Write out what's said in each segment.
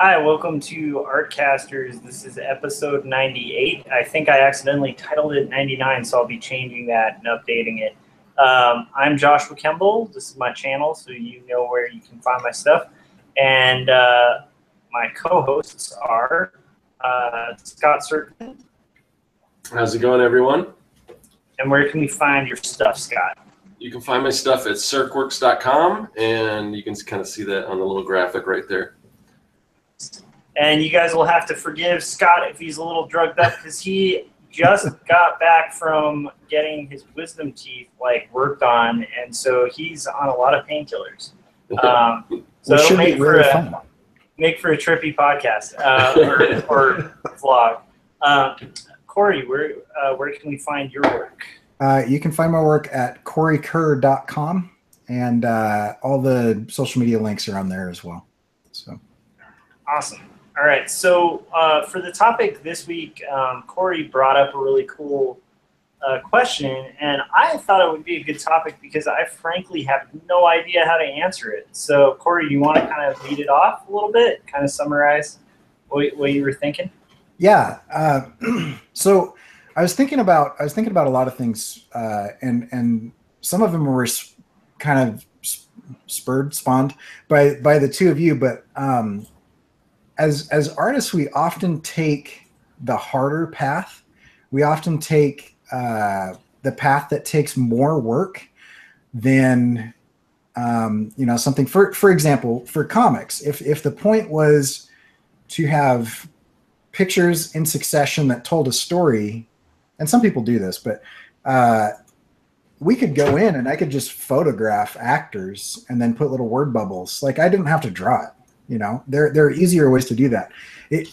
Hi, welcome to Artcasters. This is episode 98. I think I accidentally titled it 99, so I'll be changing that and updating it. I'm Joshua Kemble. This is my channel, so you know where you can find my stuff. And my co-hosts are Scott Serkland. How's it going, everyone? And where can we find your stuff, Scott? You can find my stuff at circworks.com, and you can kind of see that on the little graphic right there. And you guys will have to forgive Scott if he's a little drugged up because he just got back from getting his wisdom teeth worked on, and so he's on a lot of painkillers. So it'll make for a trippy podcast or vlog. Cory, where can we find your work? You can find my work at corykerr.com, and all the social media links are on there as well. So awesome. All right, so for the topic this week, Cory brought up a really cool question, and I thought it would be a good topic because I frankly have no idea how to answer it. So, Cory, you want to kind of lead it off a little bit, kind of summarize what you were thinking? Yeah. So I was thinking about a lot of things, and some of them were kind of spawned by the two of you, but as artists, we often take the harder path. We often take the path that takes more work than something. For example, for comics, if the point was to have pictures in succession that told a story, and some people do this, but we could go in and I could just photograph actors and then put little word bubbles. Like, I didn't have to draw it. There are easier ways to do that.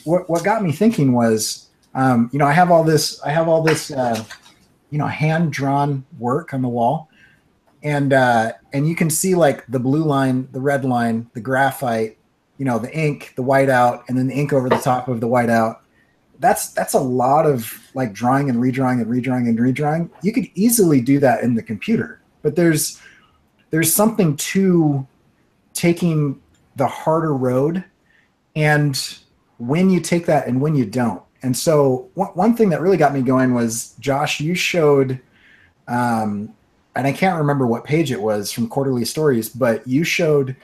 What got me thinking was, I have all this hand drawn work on the wall, and you can see like the blue line, the red line, the graphite, the ink, the whiteout, and then the ink over the top of the whiteout. That's a lot of like drawing and redrawing and redrawing and redrawing. You could easily do that in the computer, but there's something to taking the harder road, and when you take that and when you don't. And so one thing that really got me going was, Josh, you showed, and I can't remember what page it was from Quarterly Stories, but you showed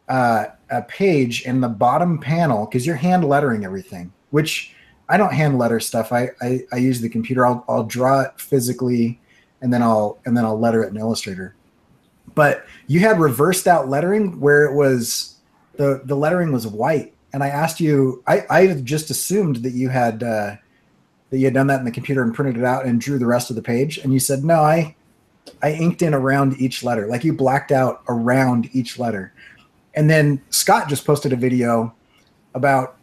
a page in the bottom panel, because you're hand lettering everything, which I don't hand letter stuff. I use the computer. I'll draw it physically, and then I'll letter it in Illustrator. But you had reversed out lettering where it was the lettering was white, and I asked you. I just assumed that you had done that in the computer and printed it out and drew the rest of the page, and you said no. I inked in around each letter, like you blacked out around each letter. And then Scott just posted a video about,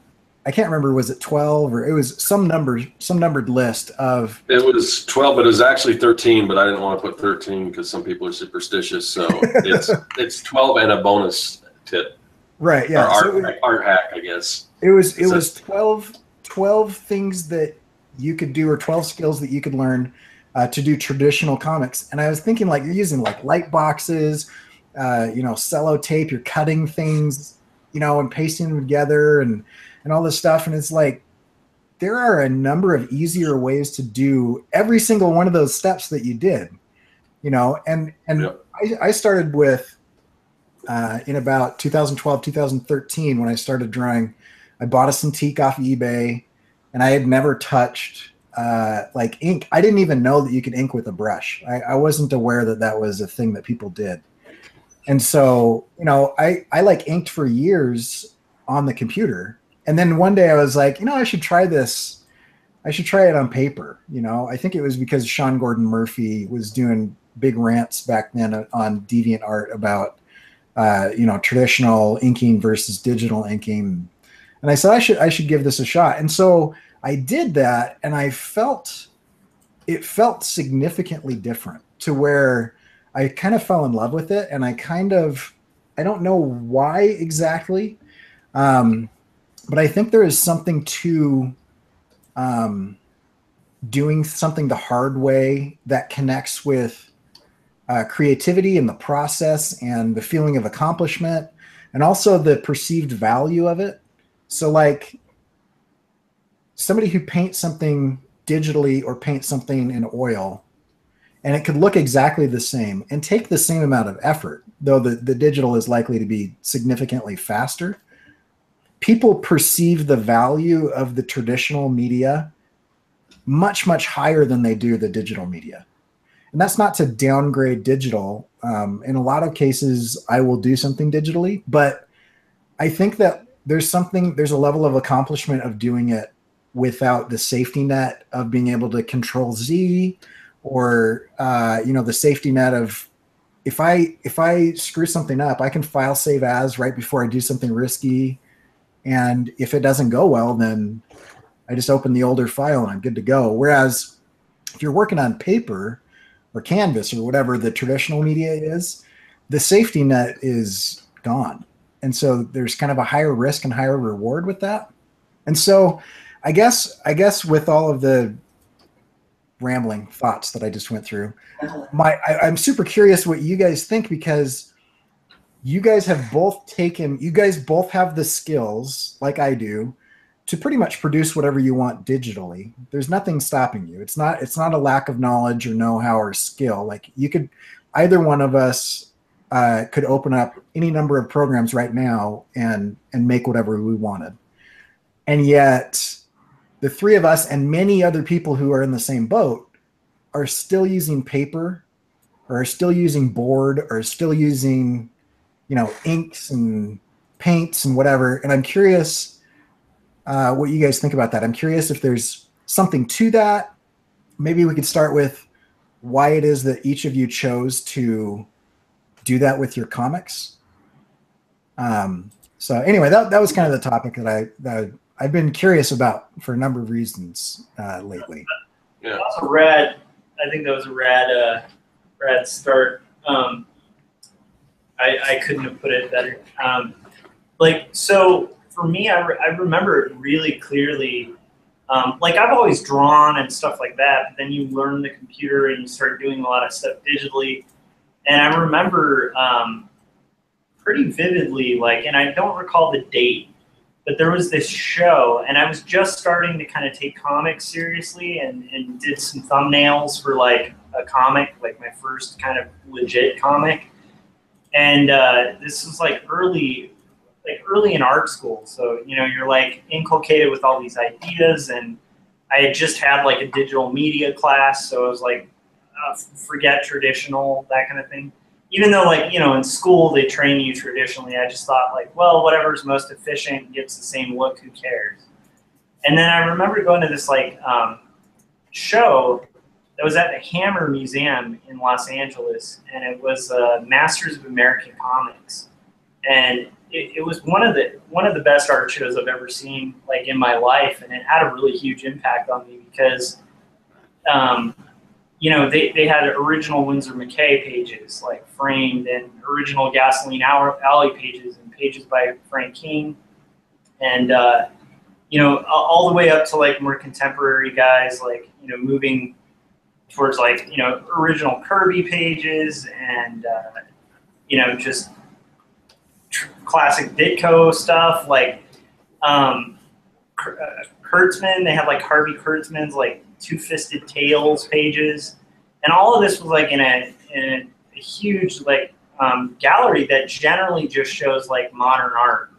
I can't remember, was it 12 or it was some numbered list of. It was 12, but it was actually 13, but I didn't want to put 13 because some people are superstitious. So it's 12 and a bonus tip. Right. Yeah. Art hack, I guess. It was 12 things that you could do, or 12 skills that you could learn to do traditional comics. And I was thinking, like, you're using like light boxes, cello tape, you're cutting things, and pasting them together and all this stuff. And it's like, there are a number of easier ways to do every single one of those steps that you did, and yep. I started with, in about 2012, 2013, when I started drawing, I bought a Cintiq off eBay, and I had never touched like ink. I didn't even know that you could ink with a brush. I wasn't aware that was a thing that people did. And so, I like inked for years on the computer. And then one day I was like, I should try this. I should try it on paper. I think it was because Sean Gordon Murphy was doing big rants back then on DeviantArt about, traditional inking versus digital inking. And I said, I should give this a shot. And so I did that, and it felt significantly different, to where I kind of fell in love with it. And I don't know why exactly, but I think there is something to doing something the hard way that connects with creativity and the process and the feeling of accomplishment, and also the perceived value of it. So like somebody who paints something digitally or paints something in oil, and it could look exactly the same and take the same amount of effort, though the digital is likely to be significantly faster. People perceive the value of the traditional media much, much higher than they do the digital media. And that's not to downgrade digital. In a lot of cases, I will do something digitally, but I think that there's a level of accomplishment of doing it without the safety net of being able to Control Z, or the safety net of if I screw something up, I can file save as right before I do something risky. And if it doesn't go well, then I just open the older file and I'm good to go. Whereas if you're working on paper or canvas or whatever the traditional media is, the safety net is gone. And so there's kind of a higher risk and higher reward with that. And so I guess with all of the rambling thoughts that I just went through, I'm super curious what you guys think, because you guys both have the skills like I do to pretty much produce whatever you want digitally. There's nothing stopping you. It's not a lack of knowledge or know-how or skill. Like either one of us could open up any number of programs right now and make whatever we wanted. And yet the three of us and many other people who are in the same boat are still using paper, or are still using board, or still using, inks and paints and whatever. And I'm curious what you guys think about that. I'm curious if there's something to that. Maybe we could start with why it is that each of you chose to do that with your comics. So anyway, that was kind of the topic that I've been curious about for a number of reasons lately. Yeah. That's a rad. I think that was a rad start. I couldn't have put it better. So for me, I remember it really clearly. I've always drawn and stuff like that, but then you learn the computer and you start doing a lot of stuff digitally. And I remember pretty vividly, and I don't recall the date, but there was this show, and I was just starting to kind of take comics seriously and did some thumbnails for a comic, my first kind of legit comic. And this was early in art school. So, you're inculcated with all these ideas, and I had just had a digital media class. So I was forget traditional, that kind of thing. Even though in school they train you traditionally, I just thought well, whatever's most efficient, gets the same look, who cares? And then I remember going to this show that was at the Hammer Museum in Los Angeles, and it was Masters of American Comics. And it was one of the best art shows I've ever seen in my life, and it had a really huge impact on me because they had original Winsor McCay pages, framed, and original Gasoline Alley pages, and pages by Frank King, and all the way up to more contemporary guys, moving towards original Kirby pages, and just classic Ditko stuff, Kurtzman. They had Harvey Kurtzman's Two-Fisted Tales pages, and all of this was in a huge gallery that generally just shows modern art,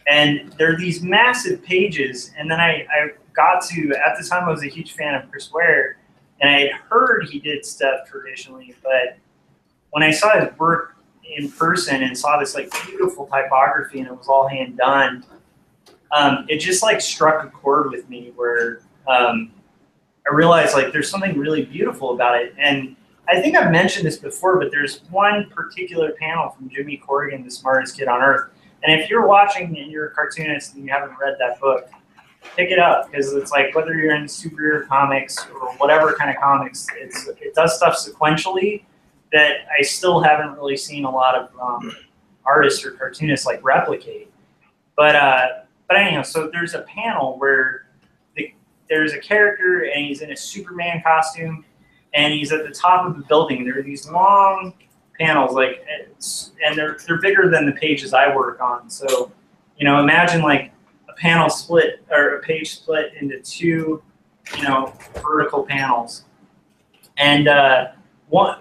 and there are these massive pages. And then I got to, at the time I was a huge fan of Chris Ware, and I had heard he did stuff traditionally, but when I saw his work in person and saw this beautiful typography, and it was all hand done, it just struck a chord with me where I realized there's something really beautiful about it. And I think I've mentioned this before, but there's one particular panel from Jimmy Corrigan, The Smartest Kid on Earth. And if you're watching and you're a cartoonist and you haven't read that book, pick it up, because it's whether you're in superhero comics or whatever kind of comics, it does stuff sequentially that I still haven't really seen a lot of artists or cartoonists replicate. But anyhow, so there's a panel where there's a character, and he's in a Superman costume, and he's at the top of the building. There are these long panels, and they're bigger than the pages I work on. So, You know, imagine like a panel split or a page split into two, you know, vertical panels. And one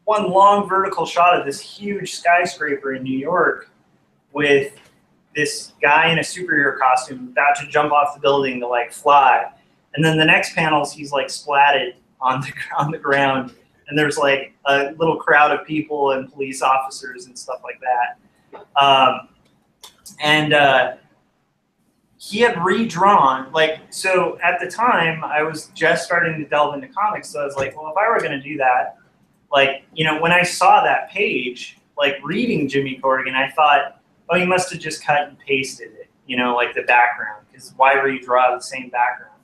long vertical shot of this huge skyscraper in New York with this guy in a superhero costume about to jump off the building to like fly. And then the next panels, he's like splatted on the ground. And there's like a little crowd of people and police officers and stuff like that. He had redrawn, like, so at the time I was just starting to delve into comics. So I was like, well, if I were going to do that, like, you know, when I saw that page, like reading Jimmy Corrigan, I thought, oh, you must have just cut and pasted it, you know, like the background, because why redraw the same background?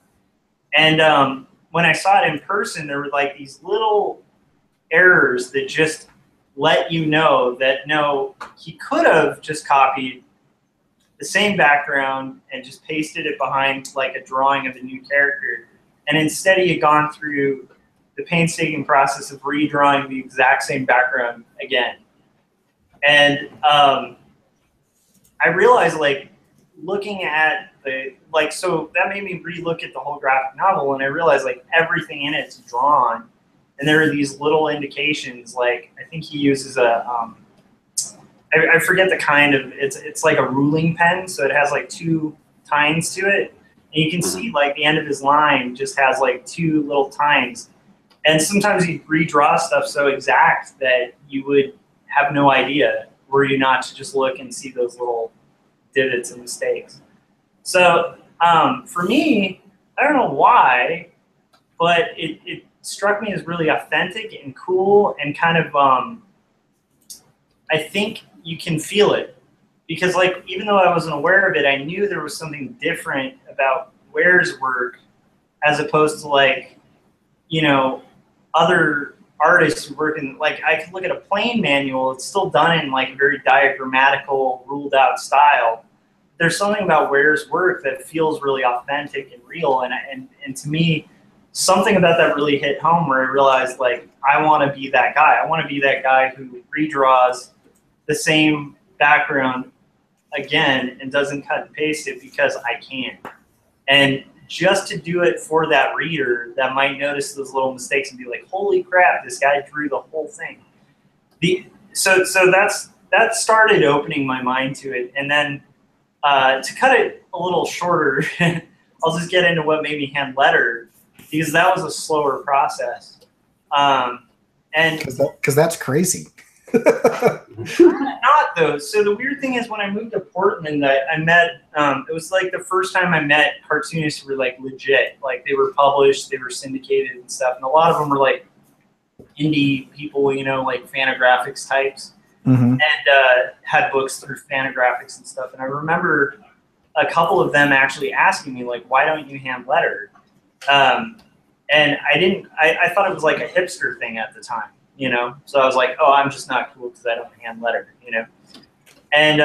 And when I saw it in person, there were like these little errors that just let you know that, no, he could have just copied the same background and just pasted it behind like a drawing of a new character. And instead he had gone through the painstaking process of redrawing the exact same background again. And I realized, like, looking at the, like, so that made me relook at the whole graphic novel, and I realized, like, everything in it's drawn, and there are these little indications, like, I think he uses a, I forget the kind of, it's like a ruling pen, so it has, like, 2 tines to it, and you can see, like, the end of his line just has, like, 2 little tines, and sometimes he'd redraw stuff so exact that you would have no idea were you not to just look and see those little divots and mistakes. So for me, I don't know why, but it struck me as really authentic and cool, and kind of, I think you can feel it. Because, like, even though I wasn't aware of it, I knew there was something different about Ware's work as opposed to, like, you know, other artists who work in, like, I could look at a plain manual, it's still done in, like, a very diagrammatical, ruled out style. There's something about Ware's work that feels really authentic and real, and to me, something about that really hit home, where I realized, like, I want to be that guy. I want to be that guy who redraws the same background again and doesn't cut and paste it because I can. And just to do it for that reader that might notice those little mistakes and be like, holy crap, this guy drew the whole thing. So that started opening my mind to it. And then to cut it a little shorter, I'll just get into what made me hand letter, because that was a slower process. And because that's crazy. Not though. So the weird thing is, when I moved to Portland, I met, it was like the first time I met cartoonists who were like legit, like they were published, they were syndicated and stuff. And a lot of them were like indie people, you know, like Fantagraphics types, and had books through Fantagraphics and stuff. And I remember a couple of them actually asking me, like, why don't you hand letter? And I thought it was like a hipster thing at the time. You know, so I was like, oh, I'm just not cool because I don't hand letter, you know. And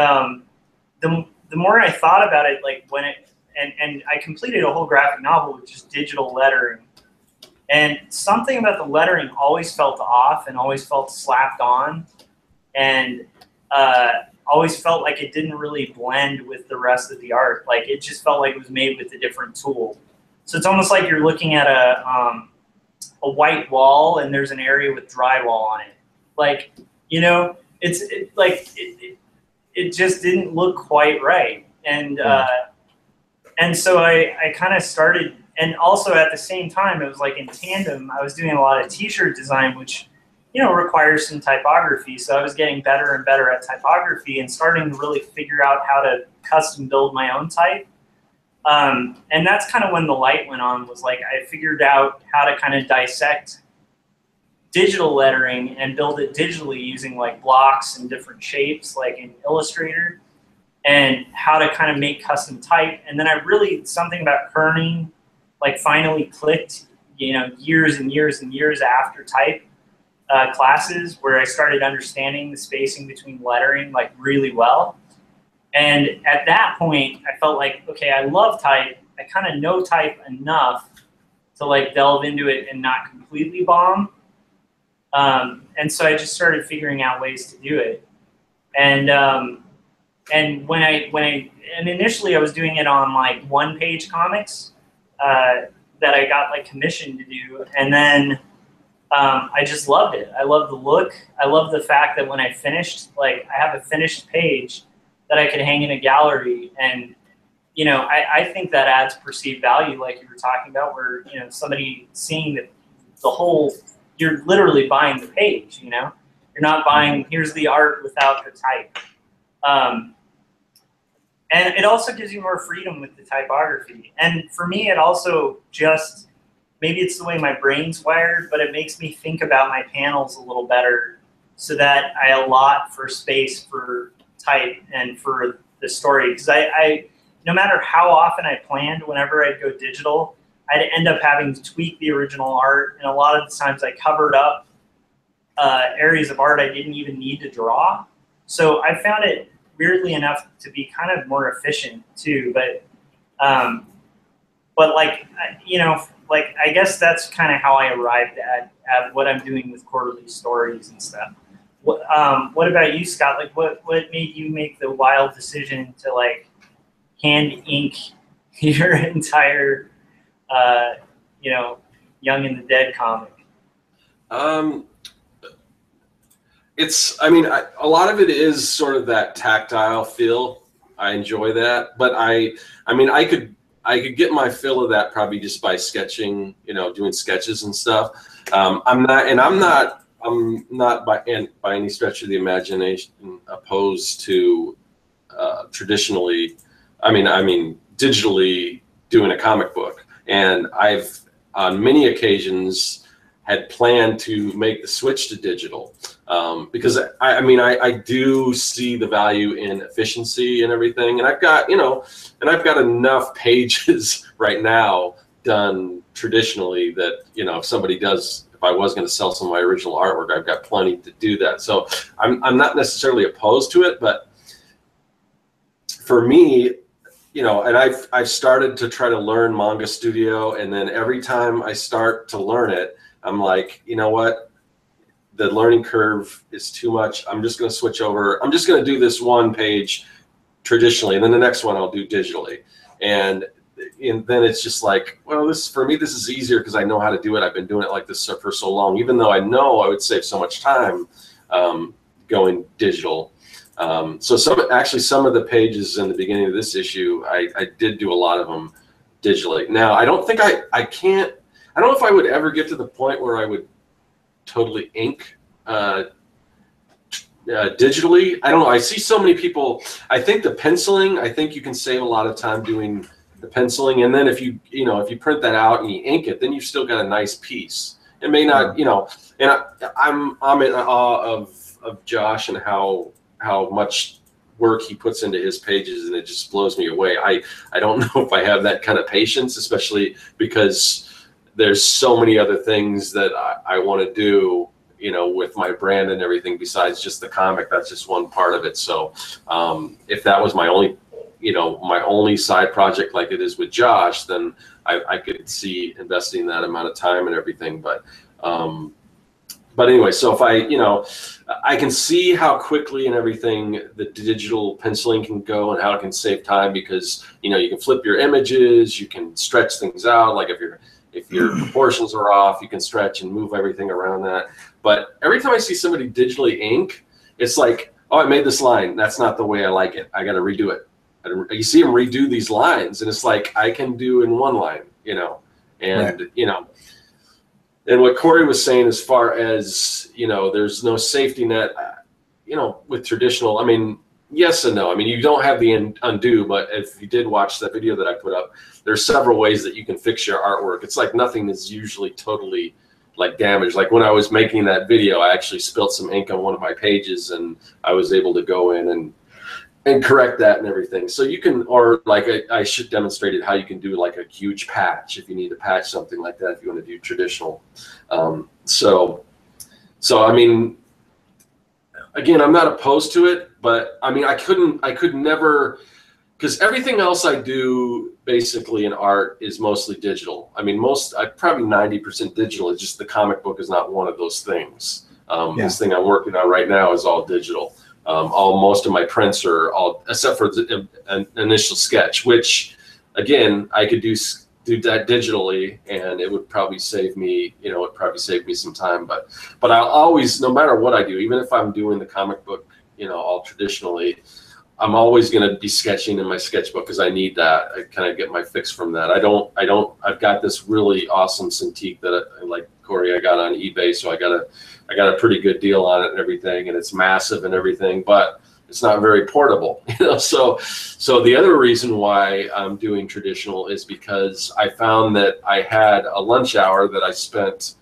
the more I thought about it, like when it, and I completed a whole graphic novel with just digital lettering, and something about the lettering always felt off and always felt slapped on, and always felt like it didn't really blend with the rest of the art. Like it just felt like it was made with a different tool. So it's almost like you're looking at a white wall and there's an area with drywall on it. Like, you know, it just didn't look quite right. And so I kind of started, and also at the same time, it was like in tandem, I was doing a lot of t-shirt design, which, you know, requires some typography. So I was getting better and better at typography and starting to really figure out how to custom build my own type. And that's kind of when the light went on, was like I figured out how to kind of dissect digital lettering and build it digitally using like blocks and different shapes like in Illustrator, and how to kind of make custom type. And then I really, something about kerning like finally clicked, you know, years and years and years after type classes, where I started understanding the spacing between lettering like really well. And at that point, I felt like, okay, I love type. I kind of know type enough to like delve into it and not completely bomb. And so I just started figuring out ways to do it. And and and initially I was doing it on like 1-page comics that I got like commissioned to do, and then I just loved it. I love the look. I love the fact that when I finished, like I have a finished page that I could hang in a gallery, and I think that adds perceived value, like you were talking about, where somebody seeing the whole, you're literally buying the page. You're not buying here's the art without the type. And it also gives you more freedom with the typography. And for me, it also just, maybe it's the way my brain's wired, but it makes me think about my panels a little better so that I allot for space for type and for the story. Because I no matter how often I planned, whenever I'd go digital, I'd end up having to tweak the original art. And a lot of the times I covered up areas of art I didn't even need to draw. So I found it, weirdly enough, to be kind of more efficient too. But like, like I guess that's kind of how I arrived at what I'm doing with quarterly stories and stuff. What about you, Scott? Like, what made you make the wild decision to like hand ink your entire, Young and the Dead comic? I mean, a lot of it is sort of that tactile feel. I enjoy that, but I mean, I could get my fill of that probably just by sketching, doing sketches and stuff. I'm not by any stretch of the imagination opposed to traditionally, I mean, digitally doing a comic book. And I've on many occasions had planned to make the switch to digital because I do see the value in efficiency and everything, and I've got enough pages right now done traditionally that if I was going to sell some of my original artwork, I've got plenty to do that. So I'm not necessarily opposed to it, but for me, and I've started to try to learn Manga Studio, and then every time I start to learn it, I'm like, you know what? The learning curve is too much. I'm just going to switch over. I'm just going to do this one page traditionally, and then the next one I'll do digitally. And then it's just like, well, for me, this is easier because I know how to do it. I've been doing it like this for so long, even though I know I would save so much time going digital. So some of the pages in the beginning of this issue, I did do a lot of them digitally. Now, I don't think I don't know if I would ever get to the point where I would totally ink digitally. I don't know. I see so many people. I think the penciling, I think you can save a lot of time doing the penciling. And then if you print that out and you ink it, then you've still got a nice piece. It may not, and I'm in awe of Josh and how much work he puts into his pages, and it just blows me away. I don't know if I have that kind of patience, especially because there's so many other things that I want to do, with my brand and everything besides just the comic. That's just one part of it. So if that was my only side project like it is with Josh, then I could see investing that amount of time and everything. But anyway, so if I can see how quickly and everything the digital penciling can go and how it can save time because, you can flip your images, you can stretch things out. Like if your proportions are off, you can stretch and move everything around that. But every time I see somebody digitally ink, it's like, oh, I made this line. That's not the way I like it. I got to redo it. You see them redo these lines, and it's like I can do in one line, and right. And what Cory was saying as far as, there's no safety net, with traditional, I mean, yes and no. I mean, you don't have the undo, but if you did watch that video that I put up, there's several ways that you can fix your artwork. It's like nothing is usually totally like damaged. Like when I was making that video, I actually spilled some ink on one of my pages, and I was able to go in and correct that and everything. So you can, or like I should demonstrate how you can do like a huge patch if you need to patch something like that if you want to do traditional. So I mean, again, I'm not opposed to it, but I mean, I could never, because everything else I do basically in art is mostly digital. I mean, probably 90% digital. It's just the comic book is not one of those things. This thing I'm working on right now is all digital. Most of my prints are all, except for an initial sketch, which again, I could do that digitally, and it would probably save me, some time. But I'll always, no matter what I do, even if I'm doing the comic book, all traditionally, I'm always going to be sketching in my sketchbook because I need that. I kind of get my fix from that. I've got this really awesome Cintiq that like Cory, I got on eBay. So I got a pretty good deal on it and everything, and it's massive and everything, but it's not very portable, So the other reason why I'm doing traditional is because I found that I had a lunch hour that I spent,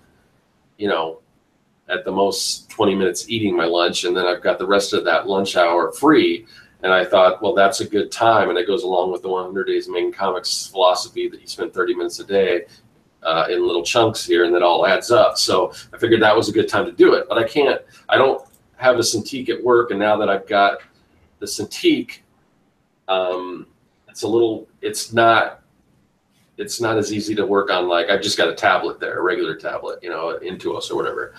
at the most 20 minutes eating my lunch, and then I've got the rest of that lunch hour free. And I thought, well, that's a good time, and it goes along with the 100 Days of Making Comics philosophy that you spend 30 minutes a day in little chunks here, and that all adds up. So I figured that was a good time to do it. But I don't have a Cintiq at work, and now that I've got the Cintiq, it's not as easy to work on. Like, I've just got a tablet there, a regular tablet, Intuos or whatever.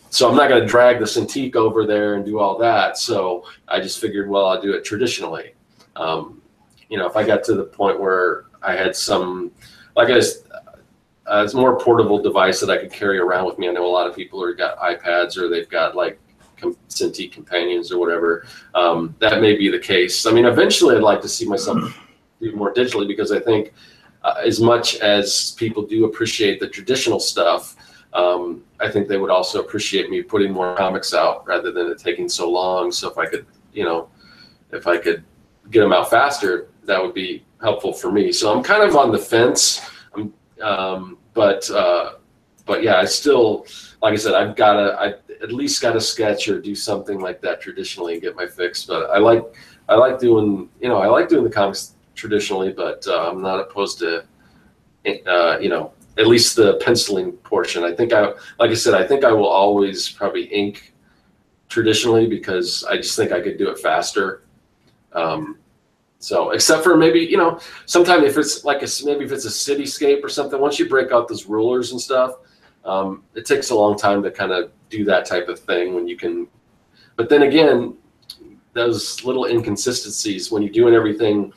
So I'm not going to drag the Cintiq over there and do all that. So I just figured, well, I'll do it traditionally. If I got to the point where I had some, like it's a more portable device that I could carry around with me. I know a lot of people who got iPads, or they've got like Cintiq companions or whatever. That may be the case. I mean, eventually I'd like to see myself do more digitally, because I think as much as people do appreciate the traditional stuff, I think they would also appreciate me putting more comics out rather than it taking so long. So if I could get them out faster, that would be helpful for me. So I'm kind of on the fence. But yeah, I still, like I said, I at least got to sketch or do something like that traditionally and get my fix. But I like doing the comics traditionally, but I'm not opposed to, at least the penciling portion. I think I will always probably ink traditionally, because I just think I could do it faster. So except for maybe, sometimes if it's like maybe if it's a cityscape or something, once you break out those rulers and stuff, it takes a long time to kind of do that type of thing when you can. But then again, those little inconsistencies when you're doing everything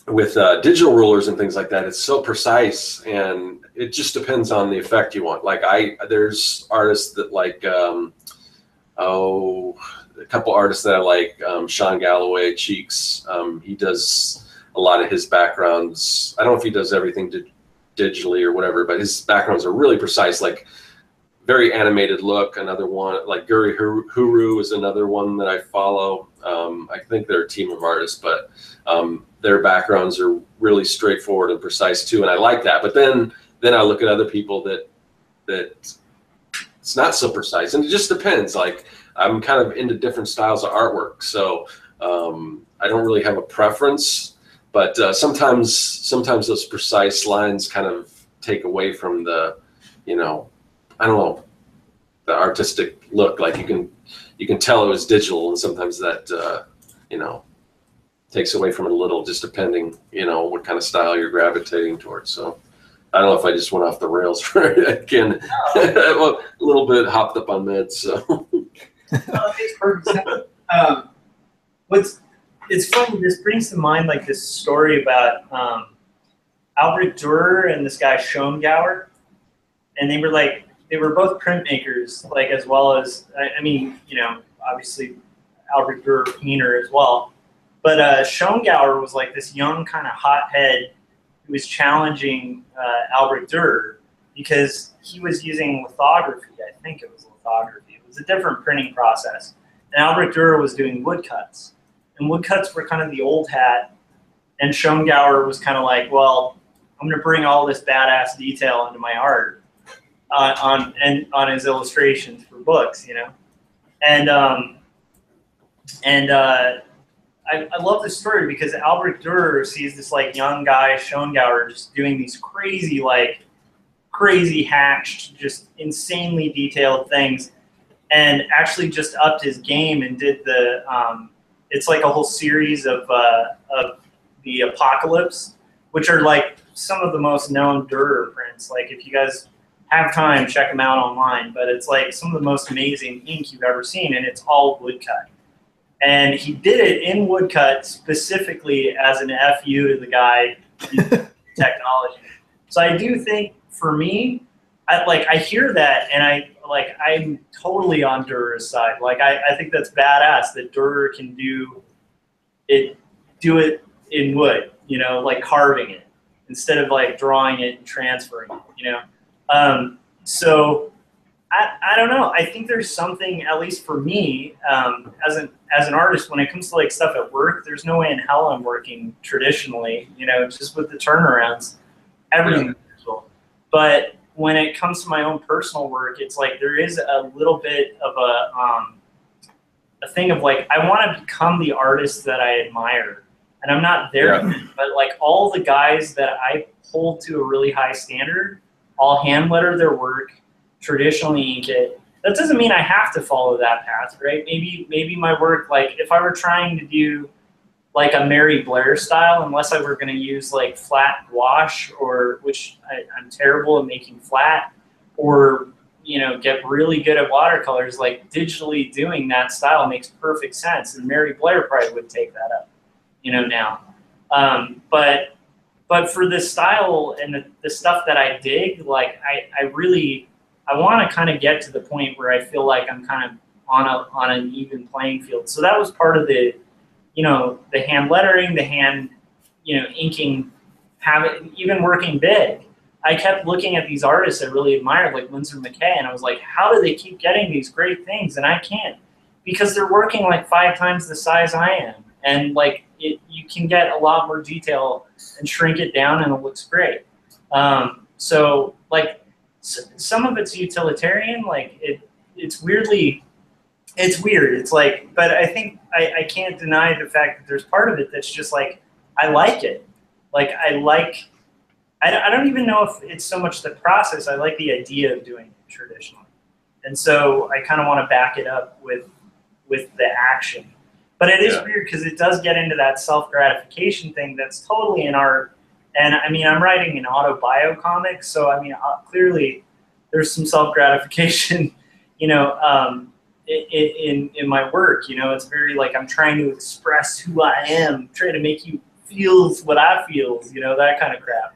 with digital rulers and things like that, it's so precise, and it just depends on the effect you want. Like there's artists that like, a couple artists that I like, Sean Galloway, Cheeks. He does a lot of his backgrounds. I don't know if he does everything digitally or whatever, but his backgrounds are really precise, like very animated look. Another one, like Guri Huru is another one that I follow. I think they're a team of artists, but their backgrounds are really straightforward and precise too, and I like that. But then I look at other people that it's not so precise, and it just depends. Like, I'm kind of into different styles of artwork, so I don't really have a preference. But sometimes those precise lines kind of take away from the, I don't know, the artistic look. Like you can tell it was digital, and sometimes that takes away from it a little, just depending, what kind of style you're gravitating towards. So I don't know if I just went off the rails for again. Well, a little bit hopped up on meds. So. Makes perfect sense. It's funny, this brings to mind like this story about Albrecht Dürer and this guy Schongauer, and they were both printmakers, like, as well as, obviously Albrecht Dürer painter as well, but Schongauer was like this young kind of hothead who was challenging Albrecht Dürer because he was using lithography. I think it was lithography. It was a different printing process. And Albrecht Dürer was doing woodcuts. And woodcuts were kind of the old hat. And Schongauer was kind of like, well, I'm going to bring all this badass detail into my art on his illustrations for books, And I love this story because Albrecht Dürer sees this like young guy, Schongauer, just doing these crazy hatched, just insanely detailed things, and actually just upped his game and did the, it's like a whole series of the Apocalypse, which are like some of the most known Dürer prints. Like if you guys have time, check them out online. But it's like some of the most amazing ink you've ever seen, and it's all woodcut. And he did it in woodcut specifically as an FU to the guy in technology. So I do think, for me, I hear that, and I'm totally on Durer's side. Like I think that's badass that Durer can do it in wood, you know, like carving it instead of like drawing it and transferring it, you know. So I don't know. I think there's something, at least for me, as an artist, when it comes to like stuff at work, there's no way in hell I'm working traditionally, you know, just with the turnarounds, everything's digital. But when it comes to my own personal work, it's like there is a little bit of a thing of like, I want to become the artist that I admire. And I'm not there yet, but like all the guys that I hold to a really high standard, all hand letter their work, traditionally ink it. That doesn't mean I have to follow that path, right? Maybe my work, like if I were trying to do like a Mary Blair style, unless I were going to use like flat gouache, or which I'm terrible at making flat, or you know, get really good at watercolors, like digitally doing that style makes perfect sense, and Mary Blair probably would take that up, you know, now. But for this style and the stuff that I dig, like I want to kind of get to the point where I feel like I'm kind of on an even playing field. So that was part of the, you know, the hand lettering, the hand, you know, inking, even working big. I kept looking at these artists I really admired, like Winsor McKay, and I was like, how do they keep getting these great things? And I can't, because they're working like 5 times the size I am. And like you can get a lot more detail and shrink it down, and it looks great. So like some of it's utilitarian, like it's weird. It's like, but I think I can't deny the fact that there's part of it that's just like, I like it. Like I don't even know if it's so much the process. I like the idea of doing it traditionally. And so I kind of want to back it up with the action. But it is weird because it does get into that self-gratification thing that's totally in art. And I mean, I'm writing an autobio comic, so I mean, clearly there's some self-gratification, you know, in my work. You know, it's very like I'm trying to express who I am, trying to make you feel what I feel, you know, that kind of crap.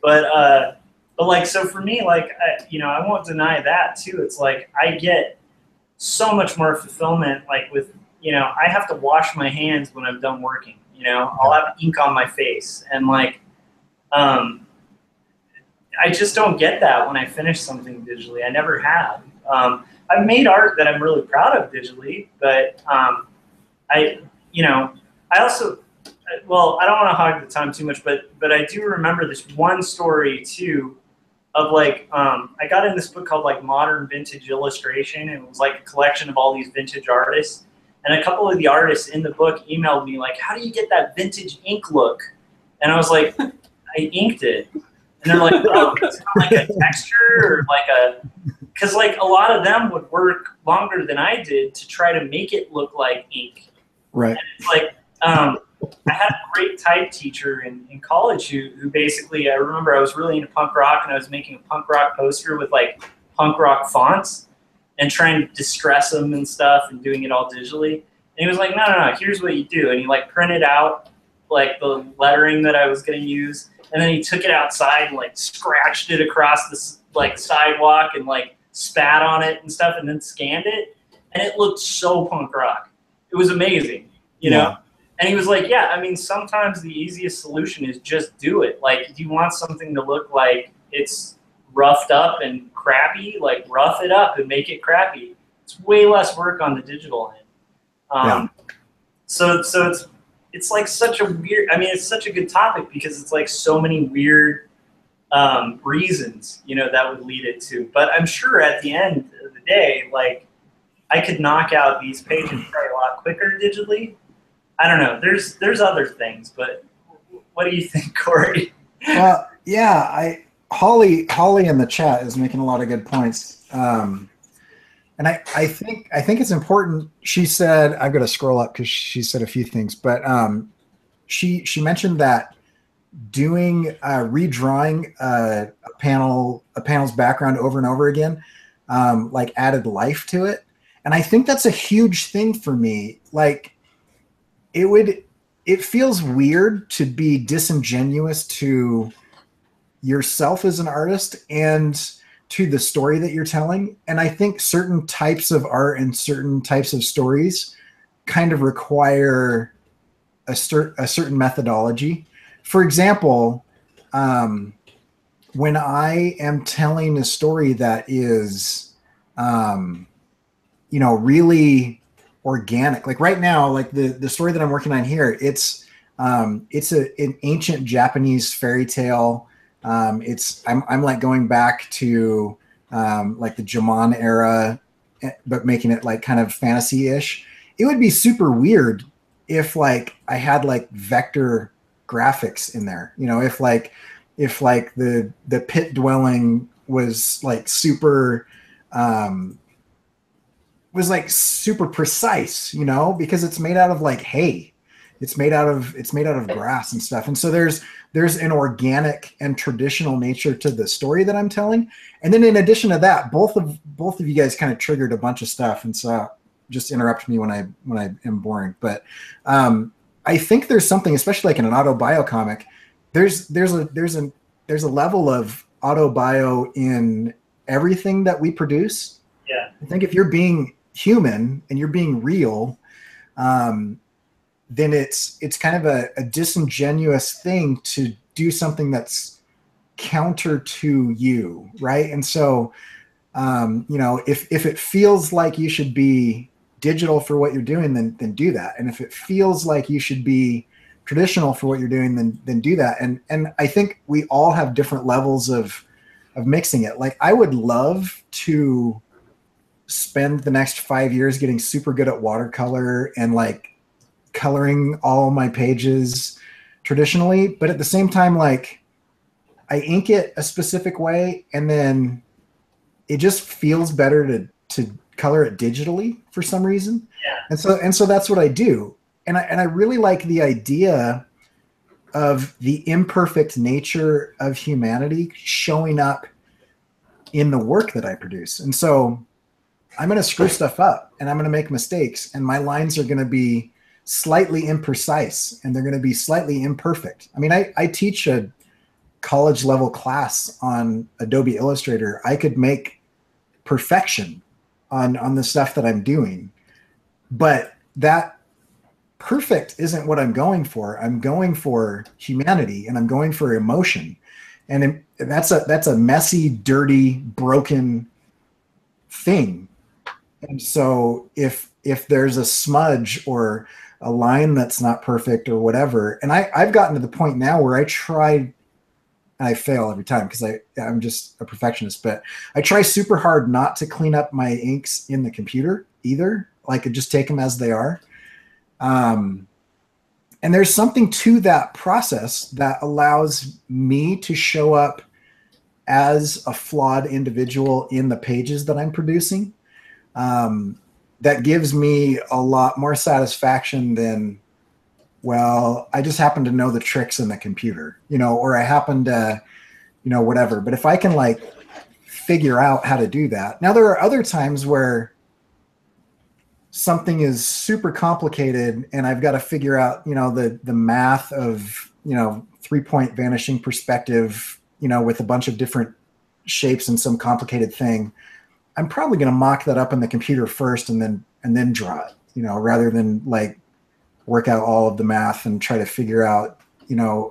But like, so for me, like, you know, I won't deny that too. It's like I get so much more fulfillment, like with, you know, I have to wash my hands when I'm done working. You know, I'll have ink on my face, and like, I just don't get that when I finish something digitally. I never have. I've made art that I'm really proud of digitally, but you know, I also, well, I don't want to hog the time too much, but I do remember this one story too, of like, I got in this book called like Modern Vintage Illustration, and it was like a collection of all these vintage artists. And a couple of the artists in the book emailed me like, how do you get that vintage ink look? And I was like, I inked it. And they're like, oh, it's not like a texture or like a, because like a lot of them would work longer than I did to try to make it look like ink. Right. And it's like, I had a great type teacher in college who basically, I remember I was really into punk rock, and I was making a punk rock poster with like punk rock fonts and trying to distress them and stuff and doing it all digitally. And he was like, no, here's what you do. And he like printed out like the lettering that I was going to use. And then he took it outside and like scratched it across this like sidewalk and like spat on it and stuff, and then scanned it. And it looked so punk rock. It was amazing, you know? And he was like, yeah, I mean, sometimes the easiest solution is just do it. Like, if you want something to look like it's roughed up and crappy, like rough it up and make it crappy. It's way less work on the digital end. So it's like such a weird, I mean, it's such a good topic because it's like so many weird reasons, you know, that would lead it to. But I'm sure at the end of the day, like, I could knock out these pages probably a lot quicker digitally. I don't know. There's other things, but what do you think, Cory? Yeah, Holly in the chat is making a lot of good points, and I think it's important. She said, I've got to scroll up because she said a few things, but she mentioned that doing redrawing a panel's background over and over again, like added life to it. And I think that's a huge thing for me. Like it feels weird to be disingenuous to yourself as an artist and to the story that you're telling. And I think certain types of art and certain types of stories kind of require a certain methodology. For example, when I am telling a story that is, really organic, like right now, like the story that I'm working on here, it's an ancient Japanese fairy tale. I'm like going back to like the Jomon era, but making it like kind of fantasy-ish. It would be super weird if like I had like vector graphics in there, if the pit dwelling was like super precise, because it's made out of like hay. It's made out of grass and stuff. And so there's an organic and traditional nature to the story that I'm telling. And then in addition to that, both of you guys kind of triggered a bunch of stuff. And so just interrupt me when I am boring. But I think there's something, especially like in an autobio comic, there's a level of autobio in everything that we produce. Yeah. I think if you're being human and you're being real, then it's kind of a disingenuous thing to do something that's counter to you, right? And so, if it feels like you should be digital for what you're doing, then do that. And if it feels like you should be traditional for what you're doing, then do that. And I think we all have different levels of mixing it. Like I would love to spend the next 5 years getting super good at watercolor and like coloring all my pages traditionally, but at the same time, like I ink it a specific way and then it just feels better to color it digitally for some reason. Yeah. And so that's what I do. And I really like the idea of the imperfect nature of humanity showing up in the work that I produce. And so I'm going to screw stuff up and I'm going to make mistakes and my lines are going to be slightly imprecise and they're going to be slightly imperfect. I mean, I teach a college level class on Adobe Illustrator. I could make perfection on the stuff that I'm doing, but that perfect isn't what I'm going for. I'm going for humanity and I'm going for emotion. And that's a messy, dirty, broken thing. And so if there's a smudge or a line that's not perfect or whatever, and I've gotten to the point now where I try, and I fail every time because I'm just a perfectionist, but I try super hard not to clean up my inks in the computer either. Like I just take them as they are. And there's something to that process that allows me to show up as a flawed individual in the pages that I'm producing. That gives me a lot more satisfaction than, well, I just happen to know the tricks in the computer, or I happen to, whatever. But if I can like figure out how to do that. Now there are other times where something is super complicated and I've got to figure out, the math of, 3-point vanishing perspective, with a bunch of different shapes and some complicated thing. I'm probably going to mock that up in the computer first and then draw it, rather than like work out all of the math and try to figure out,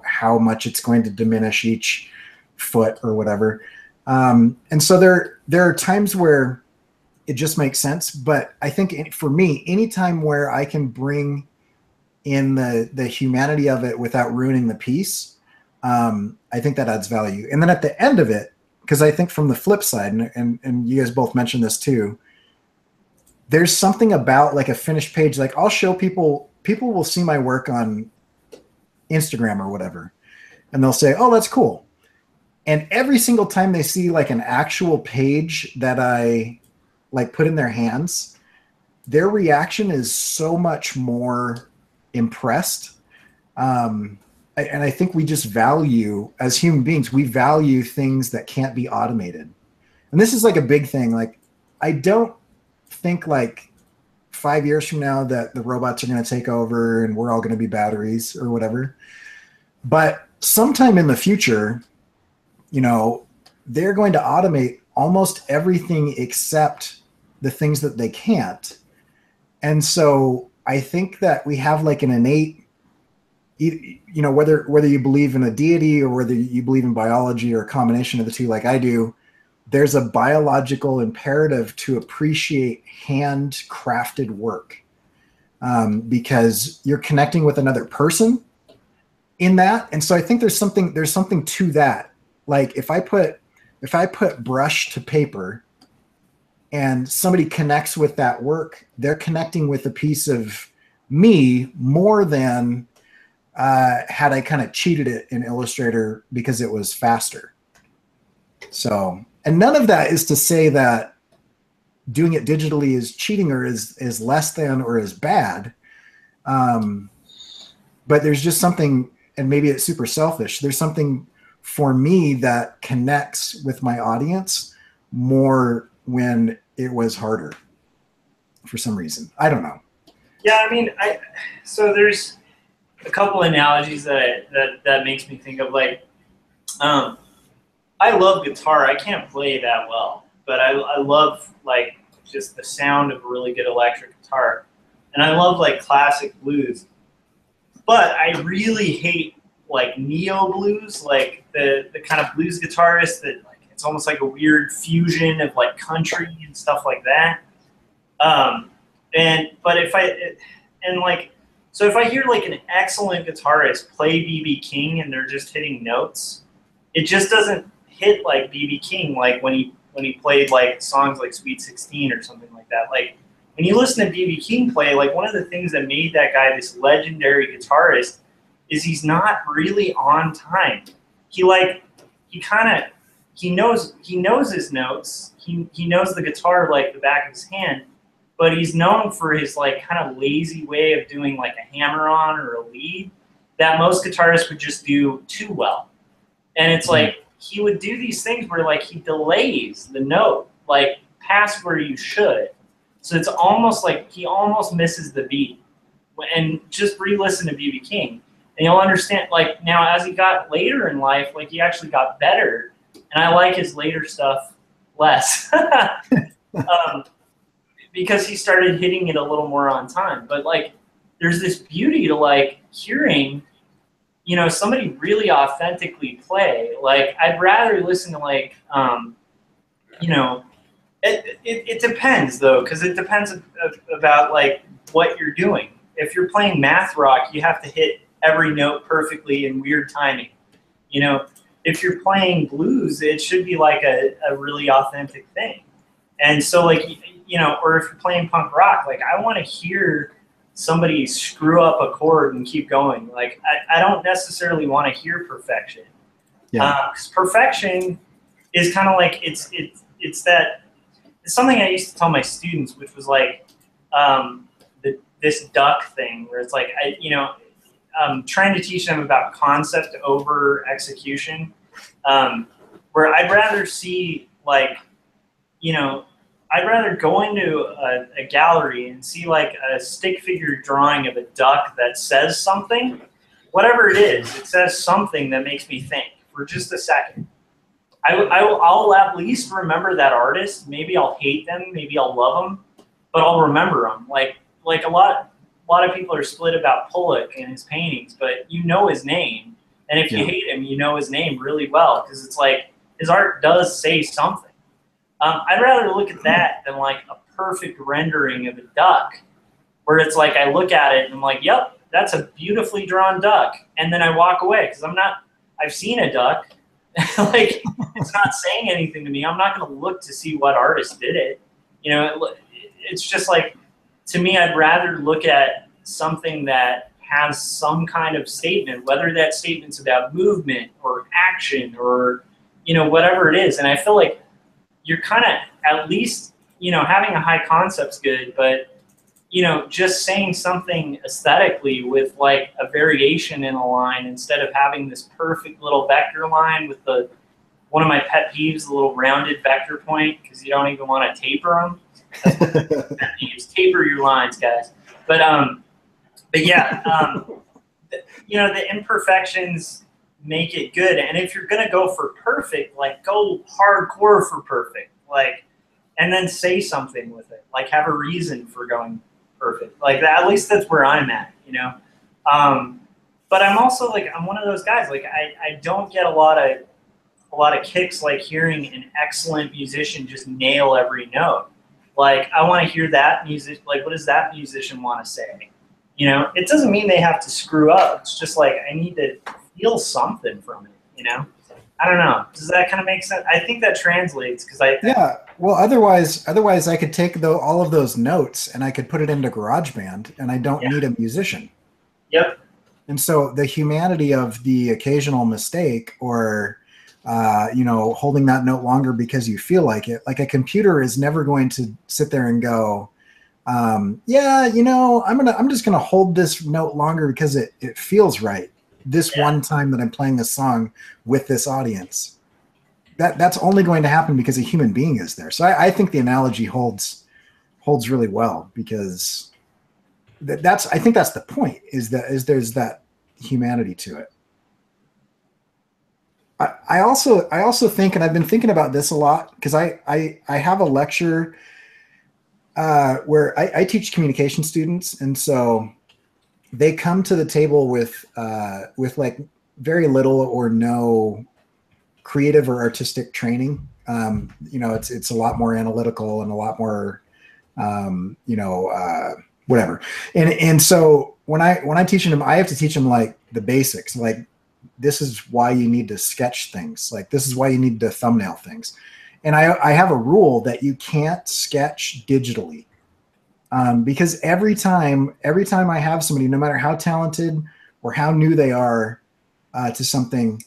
how much it's going to diminish each foot or whatever. And so there are times where it just makes sense. But I think for me, anytime where I can bring in the humanity of it without ruining the piece, I think that adds value. And then at the end of it, because I think from the flip side, and you guys both mentioned this too, there's something about like a finished page. Like I'll show people will see my work on Instagram or whatever, and they'll say, oh, that's cool. And every single time they see like an actual page that I like put in their hands, their reaction is so much more impressed. and I think we just value, as human beings, we value things that can't be automated. And this is like a big thing. Like, I don't think like 5 years from now that the robots are going to take over and we're all going to be batteries or whatever. But sometime in the future, you know, they're going to automate almost everything except the things that they can't. And so I think that we have like an innate, you know, whether you believe in a deity or whether you believe in biology or a combination of the two, like I do, there's a biological imperative to appreciate handcrafted work, because you're connecting with another person in that. And so I think there's something to that. Like if I put brush to paper and somebody connects with that work, they're connecting with a piece of me more than had I kind of cheated it in Illustrator because it was faster. So, and none of that is to say that doing it digitally is cheating or is less than or is bad. But there's just something, and maybe it's super selfish, there's something for me that connects with my audience more when it was harder for some reason. I don't know. Yeah, I mean, so there's a couple analogies that makes me think of, like, I love guitar. I can't play that well, but I love like just the sound of a really good electric guitar, and I love like classic blues. But I really hate like neo blues, like the kind of blues guitarist that like it's almost like a weird fusion of like country and stuff like that. So if I hear like an excellent guitarist play B.B. King and they're just hitting notes, it just doesn't hit like B.B. King, like when he played like songs like Sweet 16 or something like that. Like when you listen to B.B. King play, like one of the things that made that guy this legendary guitarist is he's not really on time. He knows his notes. He knows the guitar like the back of his hand, but he's known for his like kind of lazy way of doing like a hammer-on or a lead that most guitarists would just do too well. And it's like he would do these things where like he delays the note like past where you should. So it's almost like he almost misses the beat. And just re-listen to B.B. King, and you'll understand, like, now as he got later in life, like, he actually got better, and I like his later stuff less. Because he started hitting it a little more on time. But, like, there's this beauty to, like, hearing, you know, somebody really authentically play. Like, I'd rather listen to, like, you know, it depends, though, because it depends about, like, what you're doing. If you're playing math rock, you have to hit every note perfectly in weird timing. You know, if you're playing blues, it should be like a really authentic thing. And so, like, you know, or if you're playing punk rock, like, I want to hear somebody screw up a chord and keep going. Like, I don't necessarily want to hear perfection. Yeah. 'Cause perfection is kind of like, it's something I used to tell my students, which was like, this duck thing, where it's like, trying to teach them about concept over execution, where I'd rather see, like, you know, I'd rather go into a gallery and see like a stick figure drawing of a duck that says something, whatever it is, it says something that makes me think for just a second. I'll at least remember that artist. Maybe I'll hate them, maybe I'll love them, but I'll remember them. Like a lot of people are split about Pollock and his paintings, but you know his name, and if you hate him, you know his name really well, because it's like his art does say something. I'd rather look at that than like a perfect rendering of a duck, where it's like I look at it and I'm like, yep, that's a beautifully drawn duck, and then I walk away because I've seen a duck, like it's not saying anything to me. I'm not going to look to see what artist did it. You know, it's just like, to me, I'd rather look at something that has some kind of statement, whether that statement's about movement or action or, you know, whatever it is. And I feel like you're kind of, at least, you know, having a high concept's good, but you know, just saying something aesthetically with like a variation in a line instead of having this perfect little vector line with the, one of my pet peeves, the little rounded vector point, because you don't even want to taper them. Pet peeves. Taper your lines, guys. But yeah, you know, the imperfections make it good. And if you're gonna go for perfect, like go hardcore for perfect, like, and then say something with it, like have a reason for going perfect, like that. At least that's where I'm at, you know. But I'm also like, I'm one of those guys, like I don't get a lot of kicks like hearing an excellent musician just nail every note. Like I want to hear that music, like what does that musician want to say? You know, it doesn't mean they have to screw up. It's just like I need to feel something from it, you know? I don't know. Does that kind of make sense? I think that translates because yeah. Well, otherwise I could take all of those notes and I could put it into GarageBand, and I don't need a musician. Yep. And so the humanity of the occasional mistake, or you know, holding that note longer because you feel like it, like a computer is never going to sit there and go, yeah, you know, I'm just gonna hold this note longer because it feels right this one time that I'm playing this song with this audience. That's only going to happen because a human being is there. So I think the analogy holds really well, because I think that's the point, is there's that humanity to it. I also think, and I've been thinking about this a lot, because I have a lecture where I teach communication students, and so they come to the table with like very little or no creative or artistic training. You know, it's a lot more analytical and a lot more you know, whatever. And so when I teach them, I have to teach them like the basics, like this is why you need to sketch things, like this is why you need to thumbnail things. And I have a rule that you can't sketch digitally. Because every time I have somebody, no matter how talented or how new they are to something,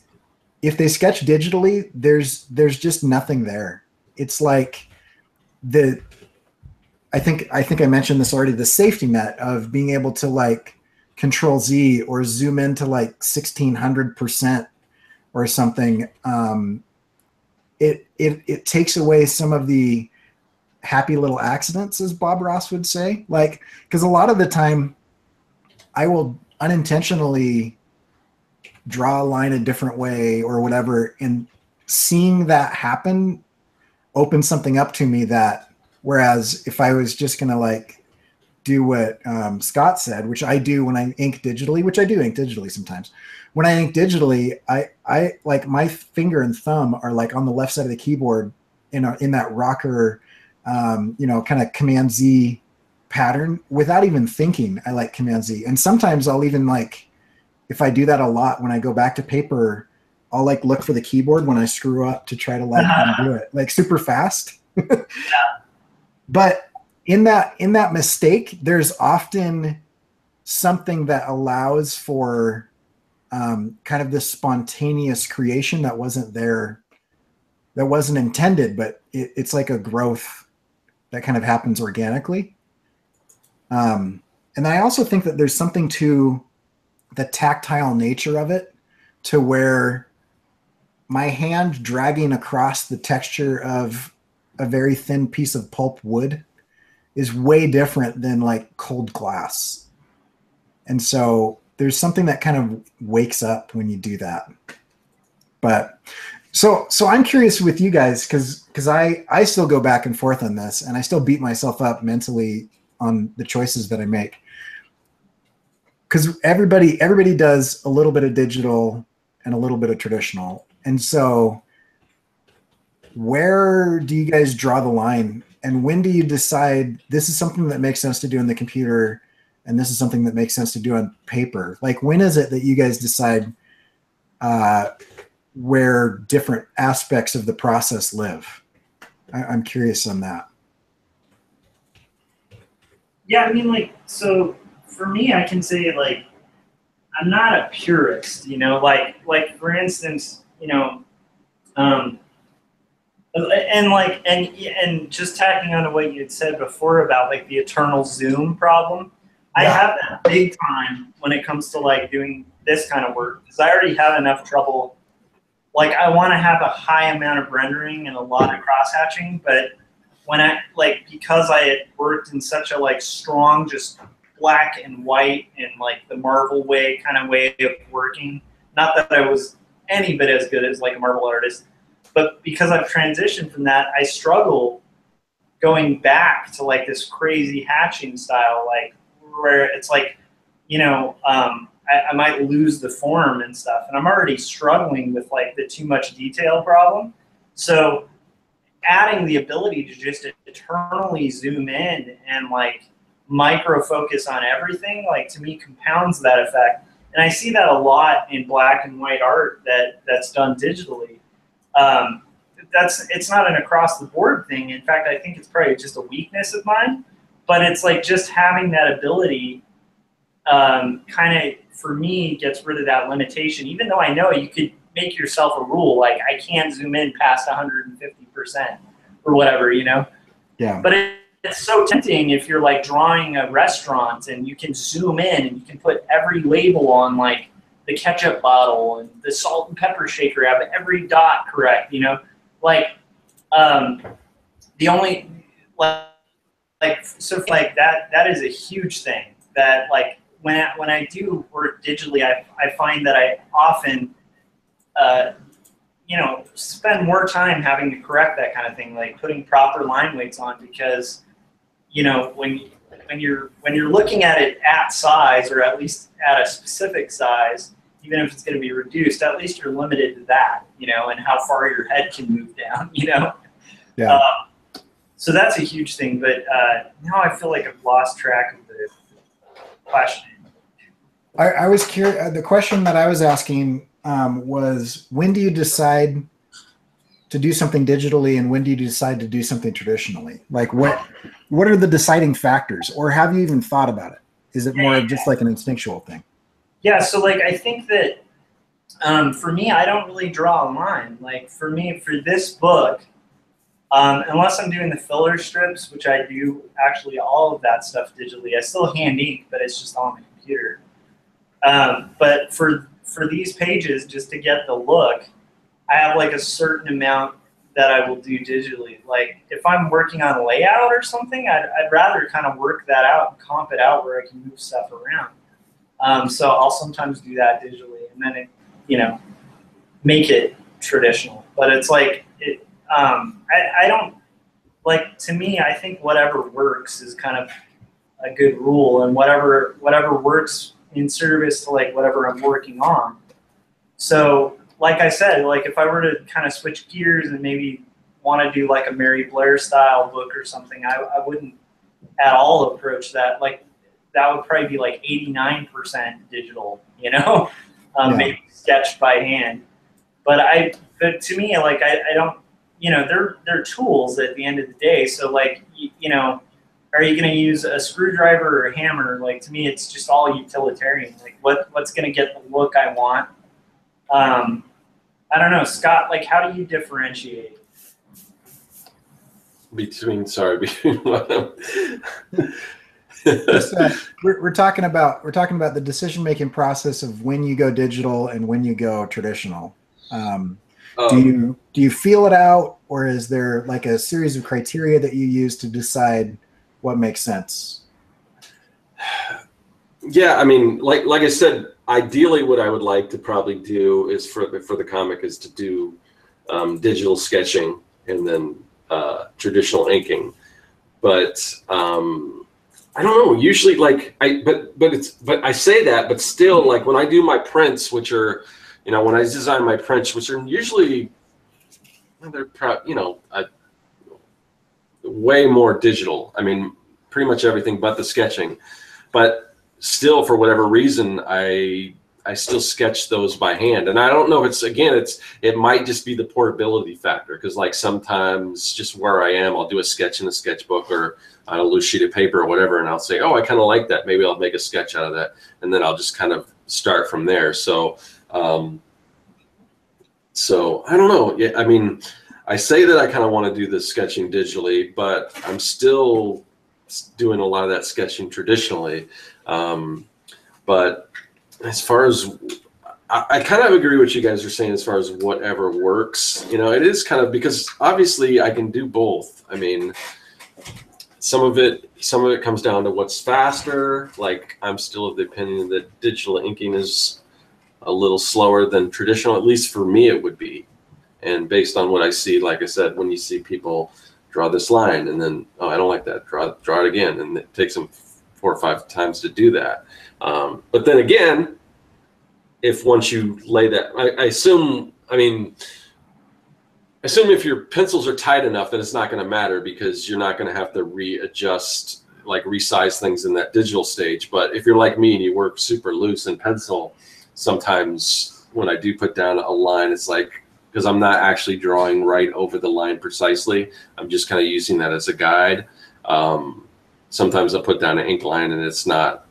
if they sketch digitally, there's just nothing there. It's like I think I mentioned this already, the safety net of being able to like Control Z or zoom into like 1600% or something. It takes away some of the happy little accidents, as Bob Ross would say, like, because a lot of the time I will unintentionally draw a line a different way or whatever, and seeing that happen opens something up to me that, whereas if I was just gonna like do what Scott said, which I do when I ink digitally, which I do ink digitally sometimes. When I ink digitally, I like my finger and thumb are like on the left side of the keyboard in that rocker, you know, kind of Command Z pattern without even thinking. I like Command Z. And sometimes I'll even like, if I do that a lot, when I go back to paper, I'll like look for the keyboard when I screw up to try to like undo it, like super fast. Yeah. But in that mistake, there's often something that allows for kind of this spontaneous creation that wasn't there, that wasn't intended, but it's like a growth that kind of happens organically. And I also think that there's something to the tactile nature of it, to where my hand dragging across the texture of a very thin piece of pulp wood is way different than like cold glass. And so there's something that kind of wakes up when you do that. But so I'm curious with you guys, because I still go back and forth on this, and I still beat myself up mentally on the choices that I make. Because everybody does a little bit of digital and a little bit of traditional. And so where do you guys draw the line? And when do you decide this is something that makes sense to do on the computer and this is something that makes sense to do on paper? Like, when is it that you guys decide where different aspects of the process live? I'm curious on that. Yeah, I mean, like, so for me, I can say, like, I'm not a purist, you know, like for instance, you know, And just tacking on to what you had said before about like the eternal zoom problem, I have that big time when it comes to like doing this kind of work, because I already have enough trouble. Like I want to have a high amount of rendering and a lot of cross hatching, but when because I had worked in such a like strong, just black and white and like the Marvel kind of way of working, not that I was any bit as good as like a Marvel artist, but because I've transitioned from that, I struggle going back to like this crazy hatching style, like where it's like, I might lose the form and stuff, and I'm already struggling with like the too much detail problem. So adding the ability to just eternally zoom in and like micro focus on everything, like to me compounds that effect. And I see that a lot in black and white art that's done digitally. It's not an across the board thing. In fact, I think it's probably just a weakness of mine, but it's like just having that ability kind of, for me, gets rid of that limitation, even though I know you could make yourself a rule, like I can't zoom in past 150% or whatever, Yeah. But it's so tempting if you're like drawing a restaurant and you can zoom in and you can put every label on like the ketchup bottle and the salt and pepper shaker, have every dot correct, Like the only so like that is a huge thing that like when I do work digitally, I find that I often spend more time having to correct that kind of thing, like putting proper line weights on, because when you're looking at it at size, or at least at a specific size, even if it's going to be reduced, at least you're limited to that, and how far your head can move down, Yeah. So that's a huge thing. But now I feel like I've lost track of the question. I was curious. The question that I was asking was, when do you decide to do something digitally, and when do you decide to do something traditionally? Like what are the deciding factors, or have you even thought about it? Is it more of just like an instinctual thing? Yeah, so like I think that for me, I don't really draw a line. Like for me, for this book, unless I'm doing the filler strips, which I do actually all of that stuff digitally. I still hand ink, but it's just on the computer. But for these pages, just to get the look, I have like a certain amount that I will do digitally. Like if I'm working on a layout or something, I'd rather kind of work that out and comp it out where I can move stuff around. So I'll sometimes do that digitally, and then make it traditional. But it's like I don't like, to me, I think whatever works is kind of a good rule, and whatever works in service to like whatever I'm working on. So like I said, like if I were to kind of switch gears and maybe want to do like a Mary Blair style book or something, I wouldn't at all approach that. Like that would probably be like 89% digital, maybe sketched by hand. But to me, like I don't, they're tools at the end of the day. So like, are you going to use a screwdriver or a hammer? Like to me, it's just all utilitarian. Like what's going to get the look I want? I don't know, Scott. Like, how do you differentiate between what? We're talking about the decision-making process of when you go digital and when you go traditional. Do you feel it out, or is there like a series of criteria that you use to decide what makes sense? Yeah, I mean, like I said, ideally what I would like to probably do is for the comic is to do digital sketching and then traditional inking. But I don't know, usually like but I say that, but still, like when I do my prints, which are, when I design my prints, which are usually, they're way more digital. I mean, pretty much everything but the sketching. But still, for whatever reason, I still sketch those by hand. And I don't know if it might just be the portability factor, because like sometimes just where I am, I'll do a sketch in a sketchbook or on a loose sheet of paper or whatever, and I'll say, oh, I kind of like that. Maybe I'll make a sketch out of that. And then I'll just kind of start from there. So I don't know. Yeah, I mean, I say that I kind of want to do the sketching digitally, but I'm still doing a lot of that sketching traditionally. But as far as, I kind of agree with you guys are saying as far as whatever works. You know, it is kind of, because obviously I can do both. I mean, some of it comes down to what's faster. Like, I'm still of the opinion that digital inking is a little slower than traditional, at least for me it would be. And based on what I see, like I said, when you see people draw this line and then, oh, I don't like that, draw it again, and it takes them 4 or 5 times to do that. But then again, if once you lay that, I assume if your pencils are tight enough, then it's not going to matter, because you're not going to have to readjust, like resize things in that digital stage. But if you're like me and you work super loose in pencil, sometimes when I do put down a line, it's like, because I'm not actually drawing right over the line precisely, I'm just kind of using that as a guide. Sometimes I put down an ink line and it's not